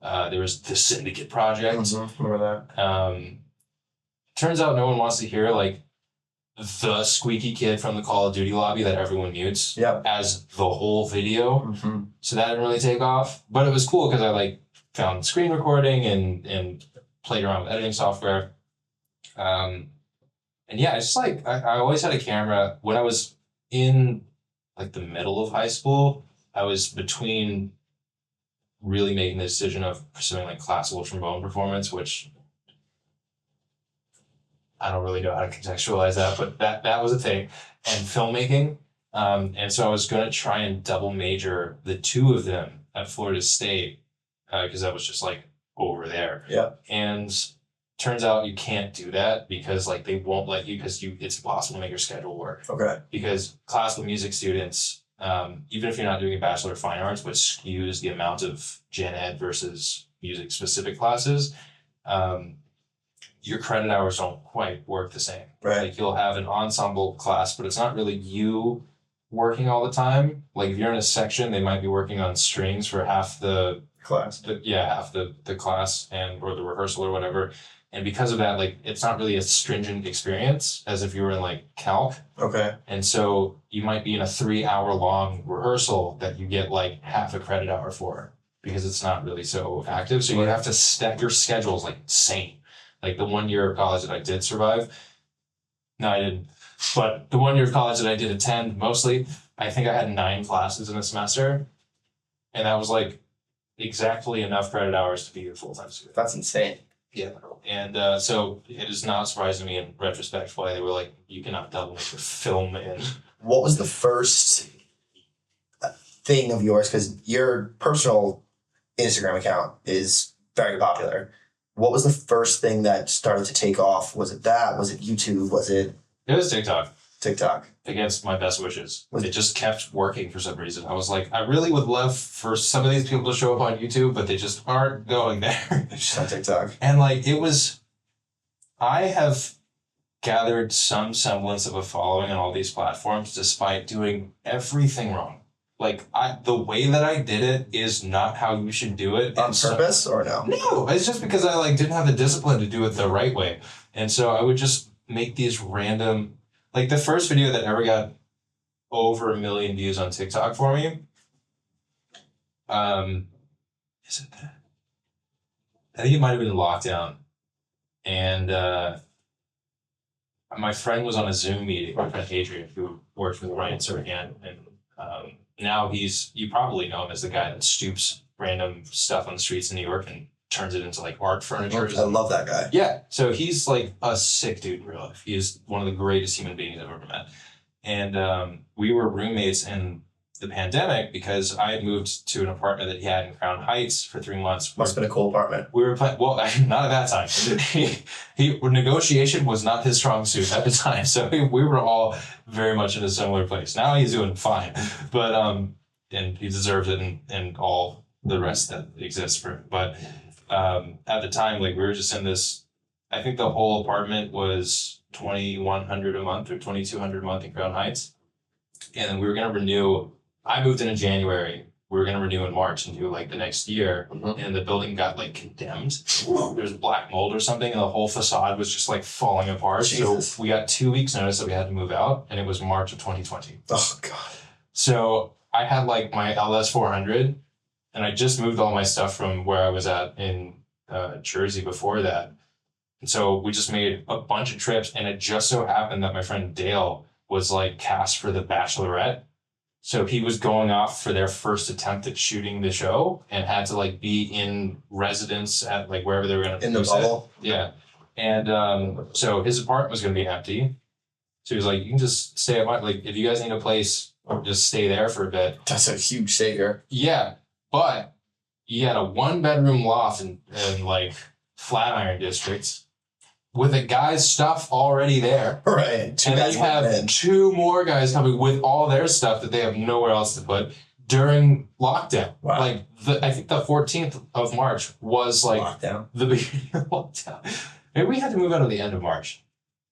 There was the Syndicate Project. Remember that? Turns out no one wants to hear like the squeaky kid from the Call of Duty lobby that everyone mutes as the whole video. So that didn't really take off, but it was cool because I like found screen recording and played around with editing software. And yeah, it's just like I always had a camera. When I was in like the middle of high school, I was between really making the decision of pursuing like classical trombone performance, which I don't really know how to contextualize that, but that was a thing, and filmmaking. And so I was going to try and double major the two of them at Florida State because that was just like over there. Yeah. And turns out you can't do that because like they won't let you because it's impossible to make your schedule work. Okay. Because classical music students, even if you're not doing a Bachelor of Fine Arts, which skews the amount of gen ed versus music specific classes, your credit hours don't quite work the same. Right. Like you'll have an ensemble class, but it's not really you working all the time. Like if you're in a section, they might be working on strings for half the class. Half the class or the rehearsal or whatever. And because of that, like it's not really a stringent experience as if you were in like calc. Okay. And so you might be in a 3-hour long rehearsal that you get like half a credit hour for because it's not really so active. So you have to stack your schedules like insane. Like the 1 year of college that I did survive. No, I didn't. But the 1 year of college that I did attend mostly, I think I had 9 classes in a semester. And that was like exactly enough credit hours to be a full-time student. That's insane. Yeah. And so it is not surprising to me in retrospect why they were like, you cannot double make your film in. What was the first thing of yours? Because your personal Instagram account is very popular. What was the first thing that started to take off? Was it that? Was it YouTube? Was it? It was TikTok. TikTok. Against my best wishes. It just kept working for some reason. I was like, I really would love for some of these people to show up on YouTube, but they just aren't going there. They're just on TikTok. And like, I have gathered some semblance of a following on all these platforms despite doing everything wrong. Like the way that I did it is not how you should do it. On purpose or no? No, it's just because I like didn't have the discipline to do it the right way. And so I would just make these random, like the first video that ever got over 1 million views on TikTok for me. Is it that? I think it might have been lockdown. And my friend was on a Zoom meeting, my friend Adrian, who worked with Ryan Serhan, and now you probably know him as the guy that stoops random stuff on the streets in New York and turns it into like art furniture. I love that guy. Yeah. So he's like a sick dude in real life. He is one of the greatest human beings I've ever met. And we were roommates in the pandemic because I had moved to an apartment that he had in Crown Heights for 3 months. Must have been a cool apartment. We were playing, well, not at that time. Negotiation was not his strong suit at the time. So we were all very much in a similar place. Now he's doing fine, but, and he deserves it and all the rest that exists for him. But, at the time, like we were just in this, I think the whole apartment was $2,100 a month or $2,200 a month in Crown Heights. And then we were going to renew. I moved in January. We were going to renew in March and do like the next year. And the building got like condemned. There's black mold or something. And the whole facade was just like falling apart. Jesus. So we got 2 weeks notice that we had to move out. And it was March of 2020. Oh, God. So I had like my LS 400 and I just moved all my stuff from where I was at in Jersey before that. And so we just made a bunch of trips. And it just so happened that my friend Dale was like cast for The Bachelorette. So he was going off for their first attempt at shooting the show and had to like be in residence at like wherever they were going to in the bubble. Yeah. And so his apartment was going to be empty. So he was like, you can just stay at my, like, if you guys need a place, just stay there for a bit. That's a huge savior. Yeah. But he had a 1-bedroom loft in like Flatiron districts. with a guy's stuff already there. Right. And then you have 2 more guys coming with all their stuff that they have nowhere else to put during lockdown. Wow. Like, I think the 14th of March was like lockdown. the beginning of lockdown. Maybe we had to move out at the end of March.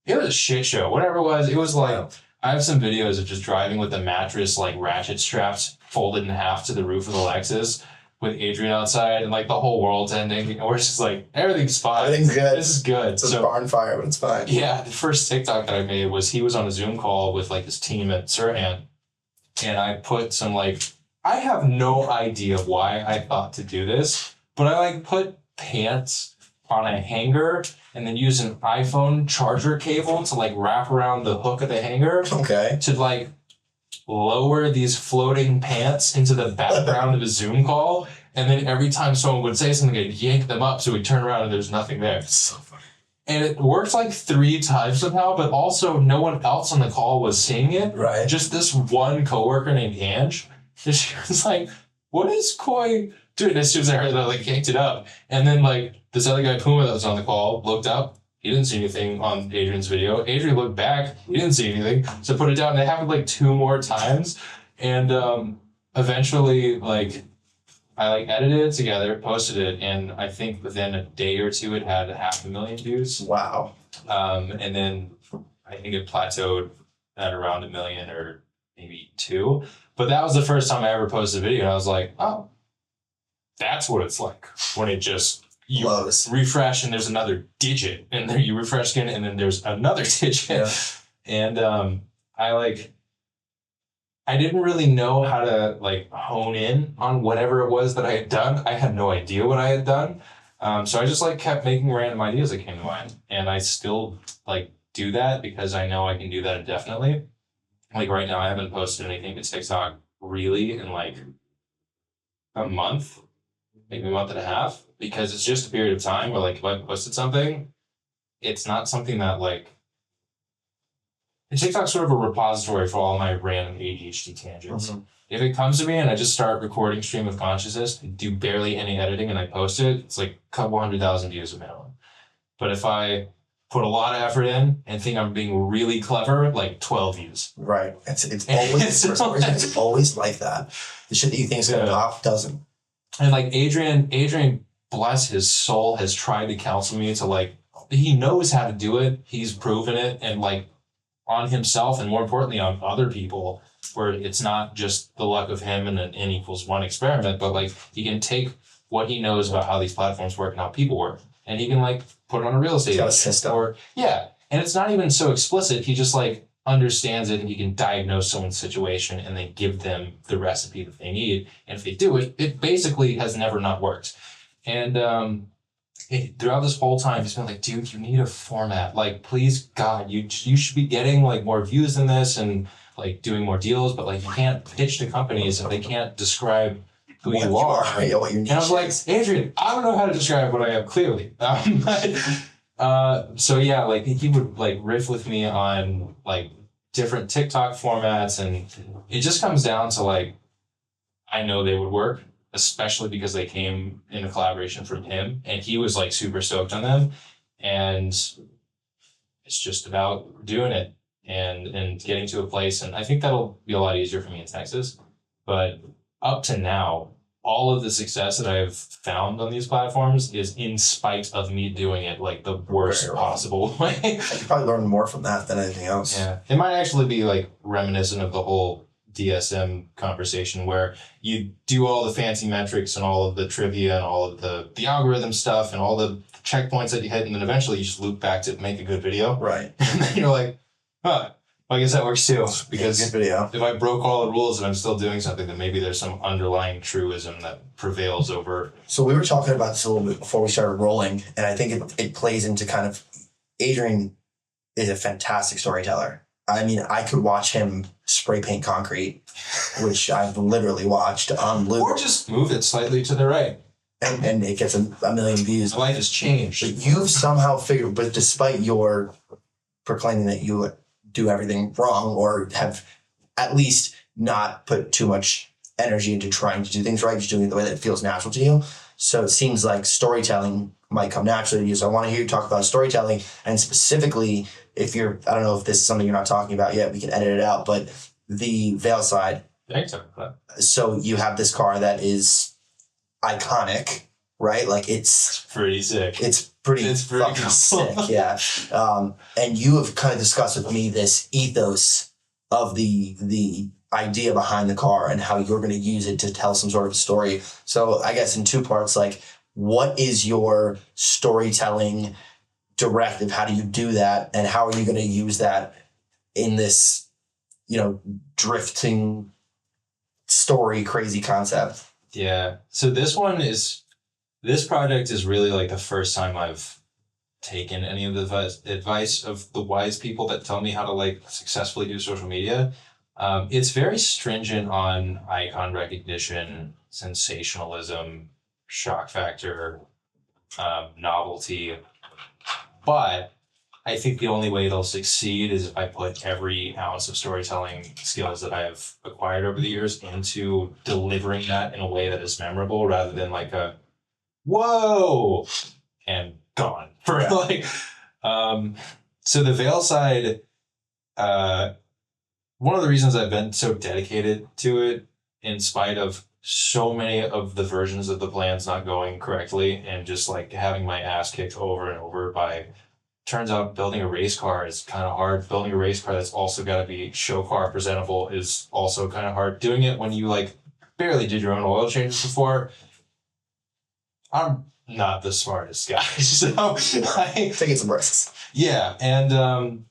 It was a shit show. Whatever it was like, I have some videos of just driving with the mattress, like ratchet straps folded in half to the roof of the Lexus with Adrian outside, and like the whole world's ending. And we're just like, everything's fine. Everything's good. This is good. It's a barn fire, but it's fine. Yeah, the first TikTok that I made was he was on a Zoom call with like his team at Sirhan, and I put some like, I have no idea why I thought to do this, but I like put pants on a hanger and then use an iPhone charger cable to like wrap around the hook of the hanger. Okay. To like lower these floating pants into the background of a Zoom call. And then every time someone would say something, I'd yank them up so we'd turn around and there's nothing there. It's so funny. And it worked like 3 times somehow, but also no one else on the call was seeing it. Right. Just this one coworker named Ange. And she was like, what is Coy doing? As soon as I heard that, I like yanked it up. And then like this other guy, Puma, that was on the call, looked up. He didn't see anything on Adrian's video. Adrian looked back. He didn't see anything. So put it down. And it happened like 2 more times. And eventually, like, I like edited it together, posted it, and I think within a day or 2, it had 500,000 views. Wow. And then I think it plateaued at around 1 million or maybe 2. But that was the first time I ever posted a video, and I was like, oh, that's what it's like when it just Blows. Refresh and there's another digit, and then you refresh again and then there's another digit. Yeah. And I didn't really know how to like hone in on whatever it was that I had done. I had no idea what I had done. So I just like kept making random ideas that came to mind, and I still like do that because I know I can do that indefinitely. Like right now, I haven't posted anything to TikTok really in like a month, maybe a month and a half, because it's just a period of time where like if I posted something, it's not something that like, TikTok's sort of a repository for all my random ADHD tangents. Mm-hmm. If it comes to me and I just start recording stream of consciousness, do barely any editing, and I post it, it's like a couple 100,000 views a minimum. But if I put a lot of effort in and think I'm being really clever, like 12 views. Right. It's always for some reason, it's always like that. The shit that you think is going off doesn't. And like Adrian, bless his soul, has tried to counsel me to like, he knows how to do it. He's proven it, and like on himself, and more importantly on other people, where it's not just the luck of him and an N=1 experiment, but like he can take what he knows about how these platforms work and how people work, and he can like put it on a real estate agent. System. Or yeah, and it's not even so explicit. He just like understands it, and he can diagnose someone's situation and then give them the recipe that they need. And if they do it, it basically has never not worked. And throughout this whole time, he's been like, dude, you need a format. Like, please, God, you should be getting like more views than this and like doing more deals, but like you can't pitch to companies if they can't describe who you are. Yeah, what you need. And I was like, Adrian, I don't know how to describe what I am clearly. So yeah, like he would like riff with me on like different TikTok formats, and it just comes down to like, I know they would work, especially because they came in a collaboration from him, and he was like super stoked on them. And it's just about doing it and getting to a place. And I think that'll be a lot easier for me in Texas. But up to now, all of the success that I've found on these platforms is in spite of me doing it like the worst possible way. I could probably learn more from that than anything else. Yeah. It might actually be like reminiscent of the whole DSM conversation, where you do all the fancy metrics and all of the trivia and all of the algorithm stuff and all the checkpoints that you hit, and then eventually you just loop back to make a good video. Right. And then you're like, huh, I guess that works too. Because good video. if I broke all the rules and I'm still doing something, then maybe there's some underlying truism that prevails over. So we were talking about this a little bit before we started rolling, and I think it plays into kind of, Adrian is a fantastic storyteller. I mean, I could watch him spray paint concrete, which I've literally watched on loop. Or just move it slightly to the right. And it gets a million views. My life has changed. But you've somehow figured, but despite your proclaiming that you do everything wrong, or have at least not put too much energy into trying to do things right, just doing it the way that it feels natural to you. So it seems like storytelling might come naturally to you. So I want to hear you talk about storytelling, and specifically, if you're, I don't know if this is something you're not talking about yet, we can edit it out, but the Veil side. Thanks. So you have this car that is iconic, right? Like it's pretty sick. It's pretty fucking cool. sick, yeah. And you have kind of discussed with me this ethos of the idea behind the car and how you're going to use it to tell some sort of a story. So I guess in two parts, like, what is your storytelling directive? How do you do that? And how are you going to use that in this, drifting story, crazy concept? Yeah. So this project is really like the first time I've taken any of the advice of the wise people that tell me how to like successfully do social media. It's very stringent on icon recognition, sensationalism, shock factor, novelty. But I think the only way they'll succeed is if I put every ounce of storytelling skills that I have acquired over the years into delivering that in a way that is memorable rather than like a whoa and gone for so the Veil side, one of the reasons I've been so dedicated to it, in spite of so many of the versions of the plans not going correctly and just like having my ass kicked over and over by, turns out building a race car is kind of hard. Building a race car that's also got to be show car presentable is also kind of hard. Doing it when you like barely did your own oil changes before, I'm not the smartest guy. So taking some risks. Yeah. And,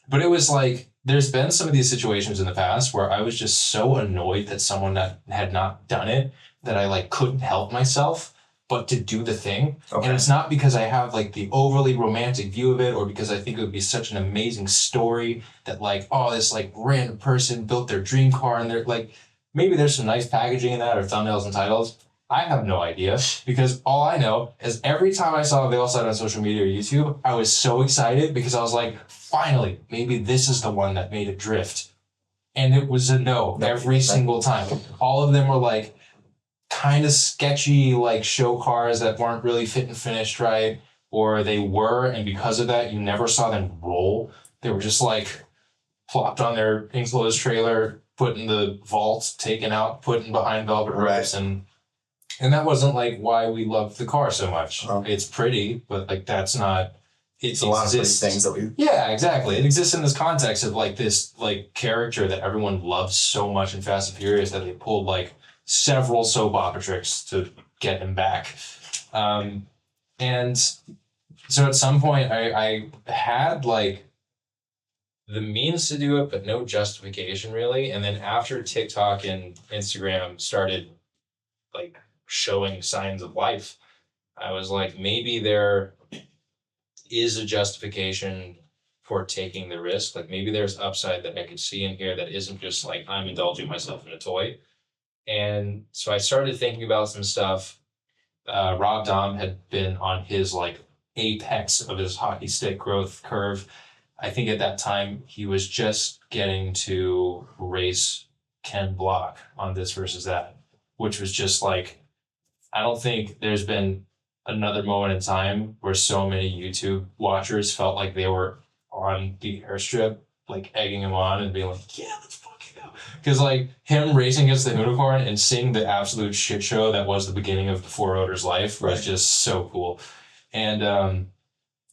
but it was like, there's been some of these situations in the past where I was just so annoyed that someone that had not done it that I like couldn't help myself but to do the thing. Okay. And it's not because I have like the overly romantic view of it or because I think it would be such an amazing story that like, oh, this like random person built their dream car and they're like, maybe there's some nice packaging in that or thumbnails and titles. I have no idea because all I know is every time I saw a Veil side on social media or YouTube, I was so excited because I was like, finally, maybe this is the one that made it drift. And it was a no every single time. All of them were like kind of sketchy, like show cars that weren't really fit and finished right, or they were, and because of that, you never saw them roll. They were just like plopped on their enclosed trailer, put in the vault, taken out, put in behind velvet ropes, and that wasn't like why we loved the car so much. Oh. It's pretty, but like that's not. It's a lot of things that we. Yeah, exactly. It exists in this context of like this like character that everyone loves so much in Fast and Furious that they pulled like several soap opera tricks to get him back. And so at some point I had like the means to do it, but no justification really. And then after TikTok and Instagram started like showing signs of life, I was like, maybe there is a justification for taking the risk. Like maybe there's upside that I could see in here that isn't just like I'm indulging myself in a toy. And so I started thinking about some stuff. Rob Dahm had been on his like apex of his hockey stick growth curve. I think at that time he was just getting to race Ken Block on This Versus That, which was just like, I don't think there's been another moment in time where so many YouTube watchers felt like they were on the airstrip, like egging him on and being like, yeah, let's fucking go. Because like him racing against the unicorn and seeing the absolute shit show that was the beginning of the Four Roaders life was just so cool. And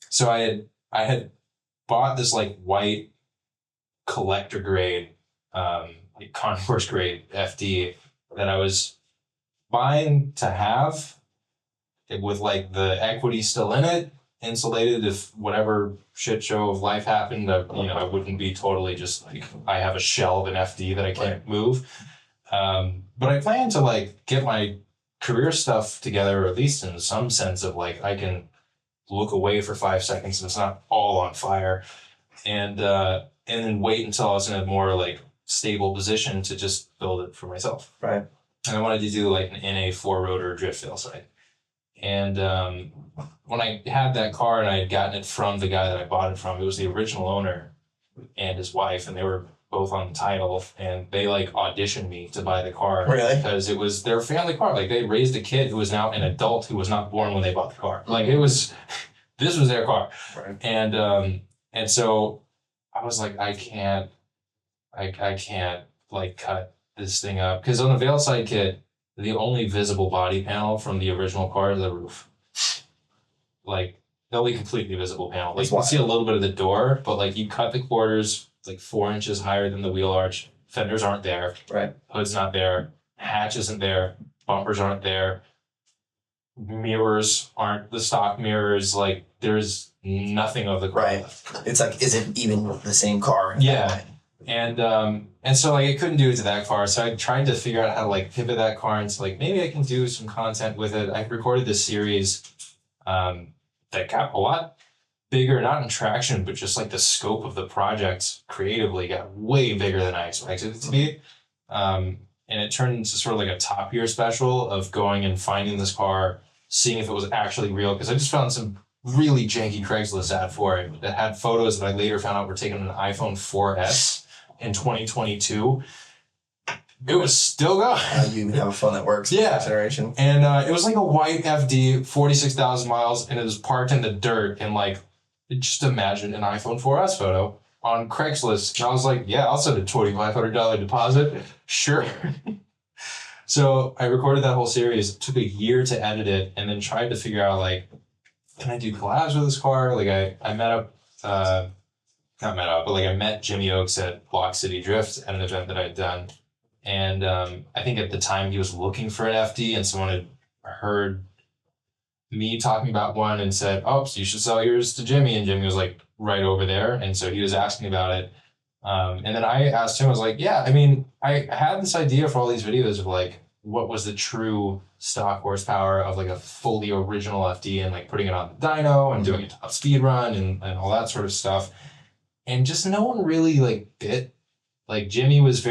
so I had bought this like white collector grade, like concourse grade FD that I was buying to have it with like the equity still in it, insulated if whatever shit show of life happened, I wouldn't be totally just like I have a shell of an FD that I can't move. But I plan to like get my career stuff together, or at least in some sense of like I can look away for 5 seconds and it's not all on fire, and then wait until I was in a more like stable position to just build it for myself. Right. And I wanted to do like an NA 4-rotor drift Veil side. And when I had that car and I had gotten it from the guy that I bought it from, it was the original owner and his wife, and they were both on the title, and they like auditioned me to buy the car. Really? Because it was their family car. Like they raised a kid who was now an adult who was not born when they bought the car. Like this was their car. Right. And so I was like, I can't like cut this thing up. Because on the Veilside kit, the only visible body panel from the original car is the roof. Like the only completely visible panel. Like you can see a little bit of the door, but like you cut the quarters like 4 inches higher than the wheel arch. Fenders aren't there. Right. Hood's not there. Hatch isn't there. Bumpers aren't there. Mirrors aren't the stock mirrors. Like there's nothing of the car. Right. It's like, is it even the same car? Yeah. And so like I couldn't do it to that car. So I tried to figure out how to like pivot that car into like maybe I can do some content with it. I recorded this series that got a lot bigger, not in traction, but just like the scope of the project creatively got way bigger than I expected it to be. And it turned into sort of like a Top Gear special of going and finding this car, seeing if it was actually real. Because I just found some really janky Craigslist ad for it that had photos that I later found out were taken on an iPhone 4S in 2022. It was still going. You even have a phone that works. Yeah. Generation. And it was like a white FD, 46,000 miles, and it was parked in the dirt. And like, just imagine an iPhone 4S photo on Craigslist. And I was like, yeah, I'll send a $2,500 deposit. Sure. So I recorded that whole series. It took a year to edit it, and then tried to figure out like, can I do collabs with this car? Like I met up, not met up, but like I met Jimmy Oakes at Block City Drift at an event that I'd done. And I think at the time he was looking for an FD, and someone had heard me talking about one and said, oh, so you should sell yours to Jimmy. And Jimmy was like right over there. And so he was asking about it. And then I asked him, I was like, yeah, I mean, I had this idea for all these videos of like, what was the true stock horsepower of like a fully original FD and like putting it on the dyno and doing a top speed run and all that sort of stuff. And just no one really like bit. Like Jimmy was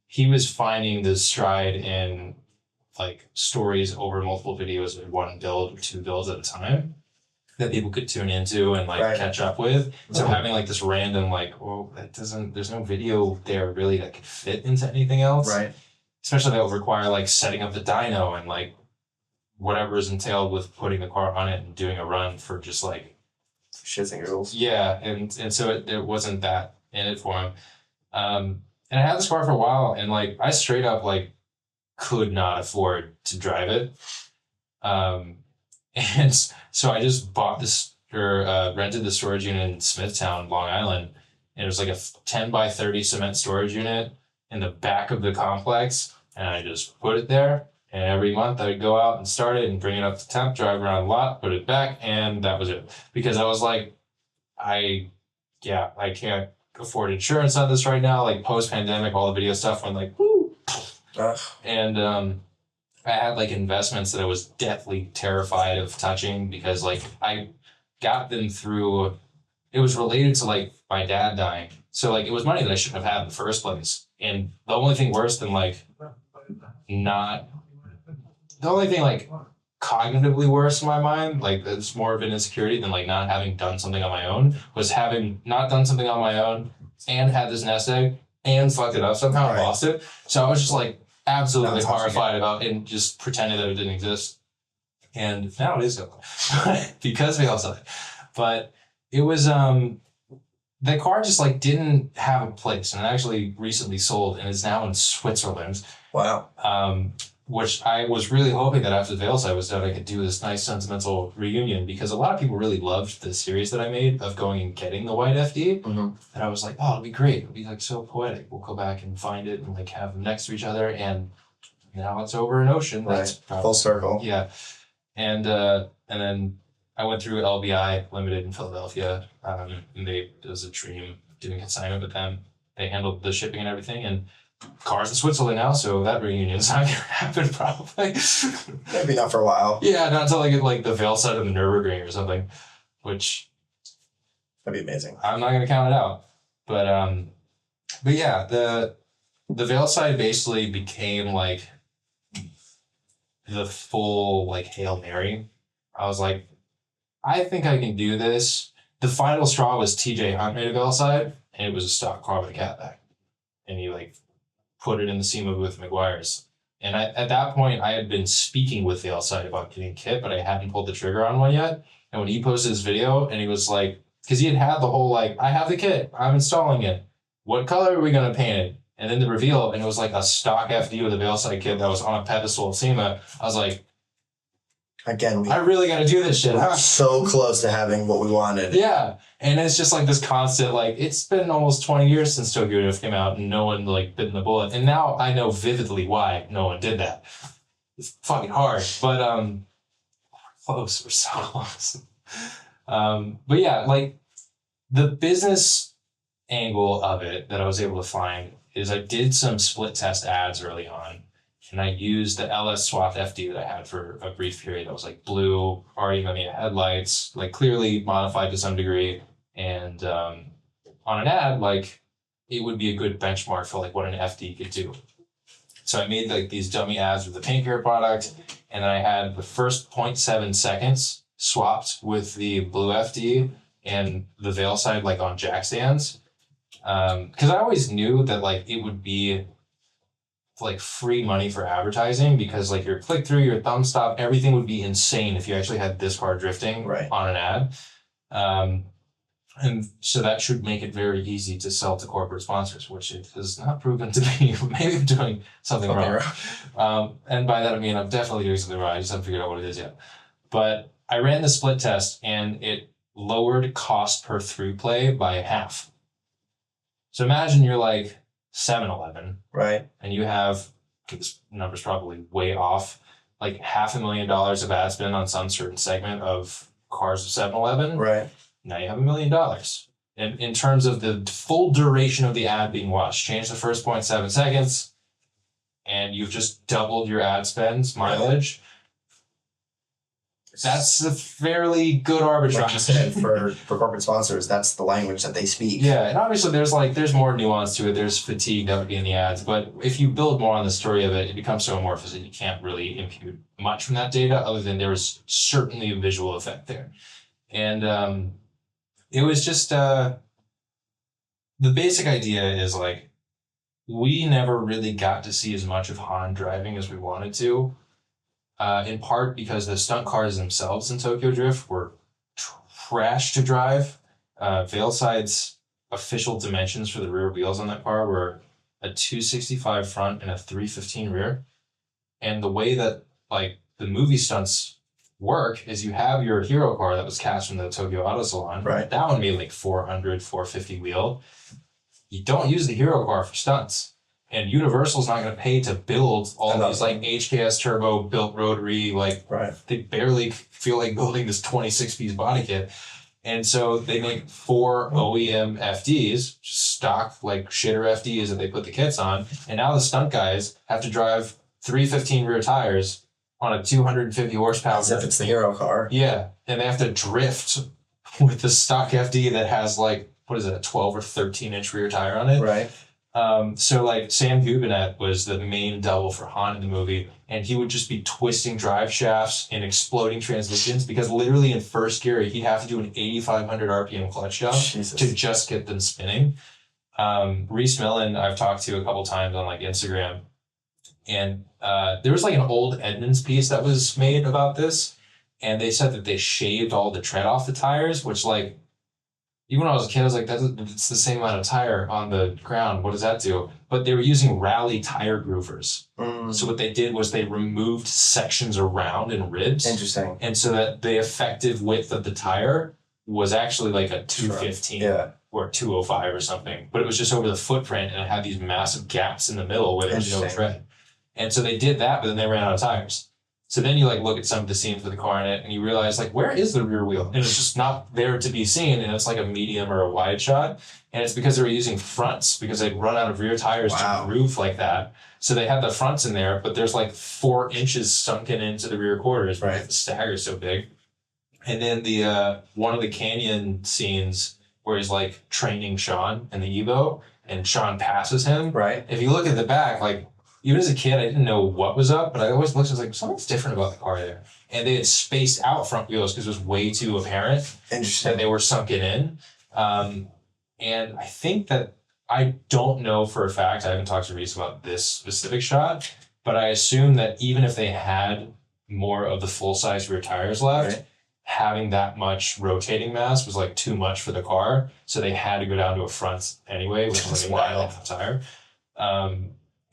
he was finding the stride in like stories over multiple videos of one build or two builds at a time that people could tune into and like catch up with. So having like this random like, oh, there's no video there really that could fit into anything else. Right. Especially that would require like setting up the dyno and like whatever is entailed with putting the car on it and doing a run for just like shits and giggles. Yeah. And so it wasn't that in it for him. And I had this car for a while, and like I straight up like could not afford to drive it. And so I just bought this or rented the storage unit in Smithtown, Long Island. And it was like a 10 by 30 cement storage unit in the back of the complex. And I just put it there. And every month I would go out and start it and bring it up to temp, drive around a lot, put it back. And that was it. Because I was like, I can't afford insurance on this right now. Like post pandemic, all the video stuff went like, woo. And I had like investments that I was deathly terrified of touching because like I got them through, it was related to like my dad dying. So like it was money that I shouldn't have had in the first place. And the only thing worse than like cognitively worse in my mind, like it's more of an insecurity than like not having done something on my own, was having not done something on my own and had this nest egg and fucked it up somehow and lost it. So I was just like absolutely horrified about it and just pretending that it didn't exist. And now it is gone because we also, but it was, the car just like didn't have a place, and it actually recently sold and is now in Switzerland. Wow. Which I was really hoping that after the Veilside was done, I could do this nice sentimental reunion, because a lot of people really loved the series that I made of going and getting the white FD. Mm-hmm. And I was like, oh, it'll be great. It'll be like so poetic. We'll go back and find it and like have them next to each other. And now it's over an ocean. Right. That's probably, full circle. Yeah. And then I went through LBI Limited in Philadelphia. And it was a dream doing consignment with them. They handled the shipping and everything. And cars in Switzerland now, so that reunion's not gonna happen probably. Maybe not for a while. Yeah, not until I get like the Veilside of the Nürburgring or something, which that'd be amazing. I'm not gonna count it out. But yeah, the Veilside basically became like the full like Hail Mary. I was like, I think I can do this. The final straw was TJ Hunt made a Veilside, and it was a stock car with a catback. And he like put it in the SEMA booth with McGuire's. And at that point, I had been speaking with Veilside about getting a kit, but I hadn't pulled the trigger on one yet. And when he posted his video, and he was like, because he had the whole like, I have the kit, I'm installing it. What color are we gonna paint it? And then the reveal, and it was like a stock FD with a Veilside kit that was on a pedestal of SEMA. I was like, again, I really gotta do this shit, huh? So close to having what we wanted. Yeah. And it's just like this constant, like, it's been almost 20 years since Tokyo Drift came out and no one like bitten the bullet. And now I know vividly why no one did that. It's fucking hard. But close, we're so close. But yeah, like the business angle of it that I was able to find is I did some split test ads early on. And I used the LS Swath FD that I had for a brief period. That was like blue, already Mamiya headlights, like clearly modified to some degree. And on an ad, like it would be a good benchmark for like what an FD could do. So I made like these dummy ads with the paint care product. And then I had the first 0.7 seconds swapped with the blue FD and the Veilside like on jack stands. Because I always knew that like it would be like free money for advertising because like your click through, your thumb stop, everything would be insane if you actually had this car drifting on an ad. And so that should make it very easy to sell to corporate sponsors, which it has not proven to be. Maybe I'm doing something wrong. And by that I mean I'm definitely doing something wrong. I just haven't figured out what it is yet. But I ran the split test and it lowered cost per through play by half. So imagine you're like 7-Eleven, right? And you have, this number's probably way off, like $500,000 of ad spend on some certain segment of cars of 7-Eleven. Right. Now you have $1 million. And in terms of the full duration of the ad being watched, change the first 0.7 seconds, and you've just doubled your ad spend mileage. That's a fairly good arbitrage. Like you said, for corporate sponsors, that's the language that they speak. Yeah, and obviously there's more nuance to it. There's fatigue that would be in the ads, but if you build more on the story of it, it becomes so amorphous that you can't really impute much from that data other than there was certainly a visual effect there. And it was just, the basic idea is like, we never really got to see as much of Han driving as we wanted to. In part because the stunt cars themselves in Tokyo Drift were trash to drive. Veilside's official dimensions for the rear wheels on that car were a 265 front and a 315 rear. And the way that like the movie stunts work is you have your hero car that was cast from the Tokyo Auto Salon. Right. That one made like 400, 450 wheel. You don't use the hero car for stunts. And Universal's not going to pay to build all these like HKS turbo built rotary, like they barely feel like building this 26-piece body kit. And so they make 4 OEM FDs, just stock like shitter FDs that they put the kits on. And now the stunt guys have to drive 315 rear tires on a 250 horsepower. As if it's the hero car. Yeah. And they have to drift with the stock FD that has like, what is it, a 12 or 13 inch rear tire on it. Right. So like Sam Gubinet was the main double for Han in the movie, and he would just be twisting drive shafts and exploding transmissions because literally in first gear he'd have to do an 8,500 RPM clutch jump to just get them spinning. Reese Millen I've talked to a couple times on like Instagram, and there was like an old Edmunds piece that was made about this, and they said that they shaved all the tread off the tires, which like, even when I was a kid, I was like, it's the same amount of tire on the ground. What does that do? But they were using rally tire groovers. So what they did was they removed sections around in ribs. Interesting. And so that the effective width of the tire was actually like a 215 or 205 or something. But it was just over the footprint, and it had these massive gaps in the middle where there was no tread. And so they did that, but then they ran out of tires. So then you like look at some of the scenes with the car in it and you realize like, where is the rear wheel? And it's just not there to be seen. And it's like a medium or a wide shot. And it's because they were using fronts because they'd run out of rear tires to groove like that. So they had the fronts in there, but there's like 4 inches sunken into the rear quarters. Right. The stagger's so big. And then the one of the canyon scenes where he's like training Sean in the Evo and Sean passes him. Right. If you look at the back, like, even as a kid, I didn't know what was up, but I always looked and was like, something's different about the car there. And they had spaced out front wheels because it was way too apparent that they were sunken in. And I think that, I don't know for a fact, I haven't talked to Reese about this specific shot, but I assume that even if they had more of the full-size rear tires left, Right. having that much rotating mass was like too much for the car. So they had to go down to a front anyway, which is like a 9.5 tire.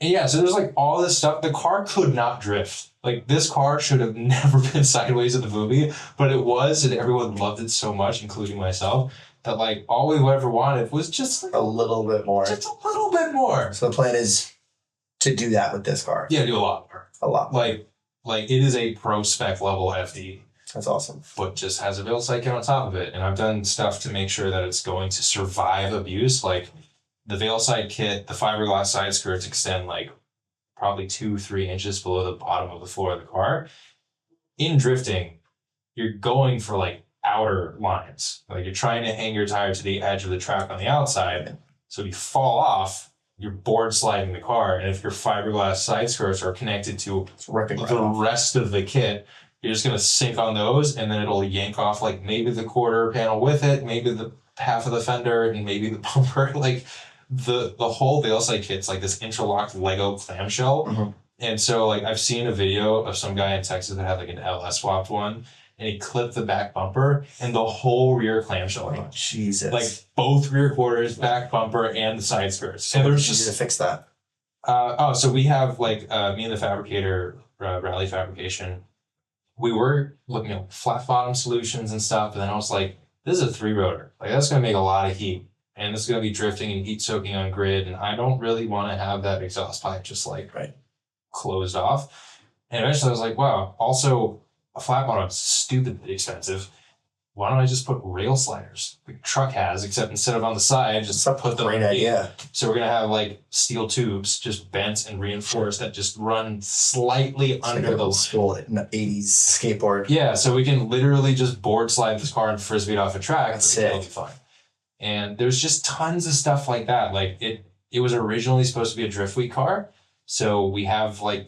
And yeah, so there's like all this stuff. The car could not drift. Like this car should have never been sideways in the movie, but it was, and everyone loved it so much, including myself, that like all we ever wanted was just like A little bit more. just a little bit more. So the plan is to do that with this car. Yeah, do a lot more. A lot. Like it is a pro spec level FD, That's awesome. but just has a veil sight kit on top of it. And I've done stuff to make sure that it's going to survive abuse. Like the veil sight kit, the fiberglass side skirts extend like probably 2-3 inches below the bottom of the floor of the car. In drifting, you're going for like outer lines. Like you're trying to hang your tire to the edge of the track on the outside. So if you fall off, you're board sliding the car. And if your fiberglass side skirts are connected to It's ripping right the off. rest of the kit, you're just gonna sink on those, and then it'll yank off like maybe the quarter panel with it, maybe the half of the fender, and maybe the bumper. Like the whole veil sight kit's like this interlocked Lego clamshell. Mhm. And so like I've seen a video of some guy in Texas that had like an LS swapped one, and he clipped the back bumper and the whole rear clamshell. Oh, Jesus. Like both rear quarters, back bumper, and the side skirts. so And what there's did you do just to fix that? so we have like me and the fabricator, Rally Fabrication. We were looking at flat bottom solutions and stuff, but then I was like, this is a 3-rotor. Like that's gonna make a lot of heat, and this is gonna be drifting and heat soaking on grid, and I don't really want to have that exhaust pipe just like Right. closed off. And eventually I was like, wow, also a flat bottom's stupidly expensive. Why don't I just put rail sliders like truck has, except instead of on the side, just That's a put them great underneath. idea. So we're gonna have like steel tubes just bent and reinforced that just run slightly It's like under a the line. school 80s skateboard. Yeah, so we can literally just board slide this car and frisbee it off a track. That's and it'll sick. be fine. And there's just tons of stuff like that. Like it was originally supposed to be a drift week car. So we have like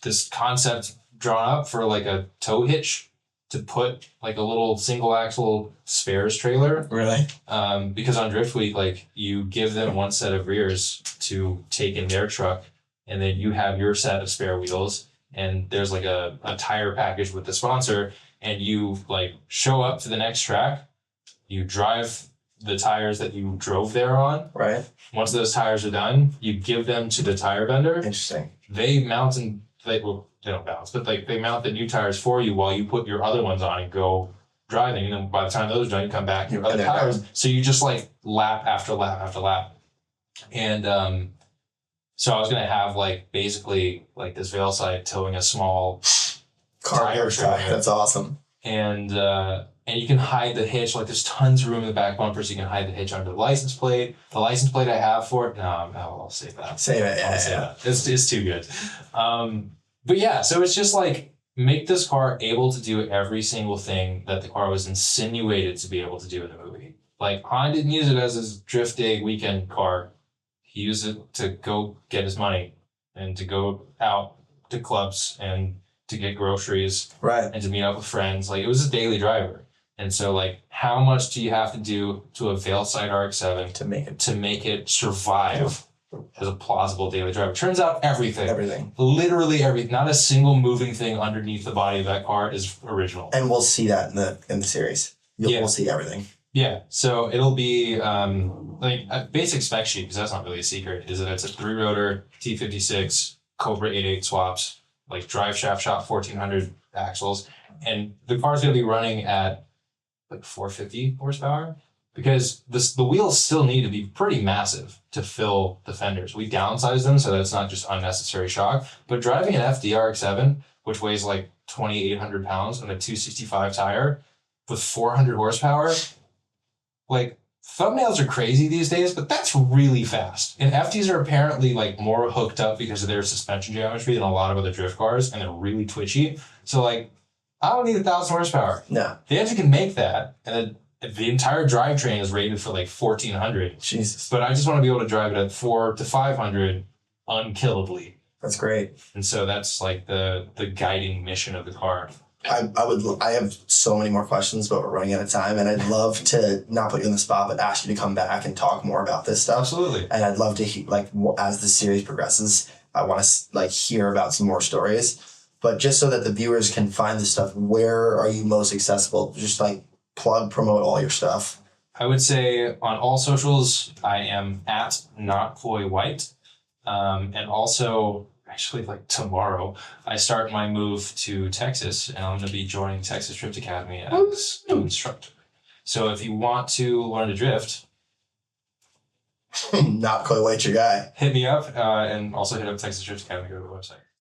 this concept drawn up for like a tow hitch to put like a little single axle spares trailer. Really? Because on Drift Week, like you give them one set of rears to take in their truck, and then you have your set of spare wheels, and there's like a tire package with the sponsor, and you like show up to the next track, you drive the tires that you drove there on. Right. Once those tires are done, you give them to the tire vendor. Interesting. They mount and they don't bounce, but like they mount the new tires for you while you put your other ones on and go driving. And then by the time those are done, you come back, your And other they're tires. done. So you just like lap after lap after lap. And so I was gonna have like basically like this veil side towing a small Car trailer. That's awesome. and you can hide the hitch. Like there's tons of room in the back bumper, so you can hide the hitch under the license plate. The license plate I have for it, I'll save that. Save it. I'll Yeah. save Yeah. that. It's too good. But yeah, so it's just like make this car able to do every single thing that the car was insinuated to be able to do in the movie. Like Han didn't use it as his drift day weekend car. He used it to go get his money and to go out to clubs and to get groceries Right. and to meet up with friends. Like it was a daily driver. And so like how much do you have to do to a Veilside RX-7 To make it survive as a plausible daily driver? Turns out everything. everything. Literally everything. Not a single moving thing underneath the body of that car is original. And we'll see that in the series. Yeah. We'll see everything. Yeah, so it'll be like a basic spec sheet, because that's not really a secret, is that it's a 3-rotor T56 Cobra 88 swaps, like drive shaft shot 1400 axles, and the car's going to be running at like 450 horsepower, because the wheels still need to be pretty massive to fill the fenders. We downsized them so that it's not just unnecessary shock, but driving an FDRX7, which weighs like 2,800 pounds on a 265 tire with 400 horsepower, like thumbnails are crazy these days, but that's really fast. And FDs are apparently like more hooked up because of their suspension geometry than a lot of other drift cars, and they're really twitchy. So like, I don't need 1,000 horsepower. No. The FD can make that, and then the entire drivetrain is rated for like 1,400. Jesus. But I just want to be able to drive it at 400 to 500 unkillably. That's great. And so that's like the guiding mission of the car. I have so many more questions, but we're running out of time, and I'd love to not put you on the spot, but ask you to come back and talk more about this stuff. Absolutely. And I'd love to as the series progresses, I want to hear about some more stories. But just so that the viewers can find this stuff, where are you most accessible? Just promote all your stuff. I would say on all socials, I am at not Coy White. And also, actually, tomorrow, I start my move to Texas, and I'm going to be joining Texas Drift Academy as an instructor. So if you want to learn to drift, not Coy White, your guy. hit me up, and also hit up Texas Drift Academy. Go to the website.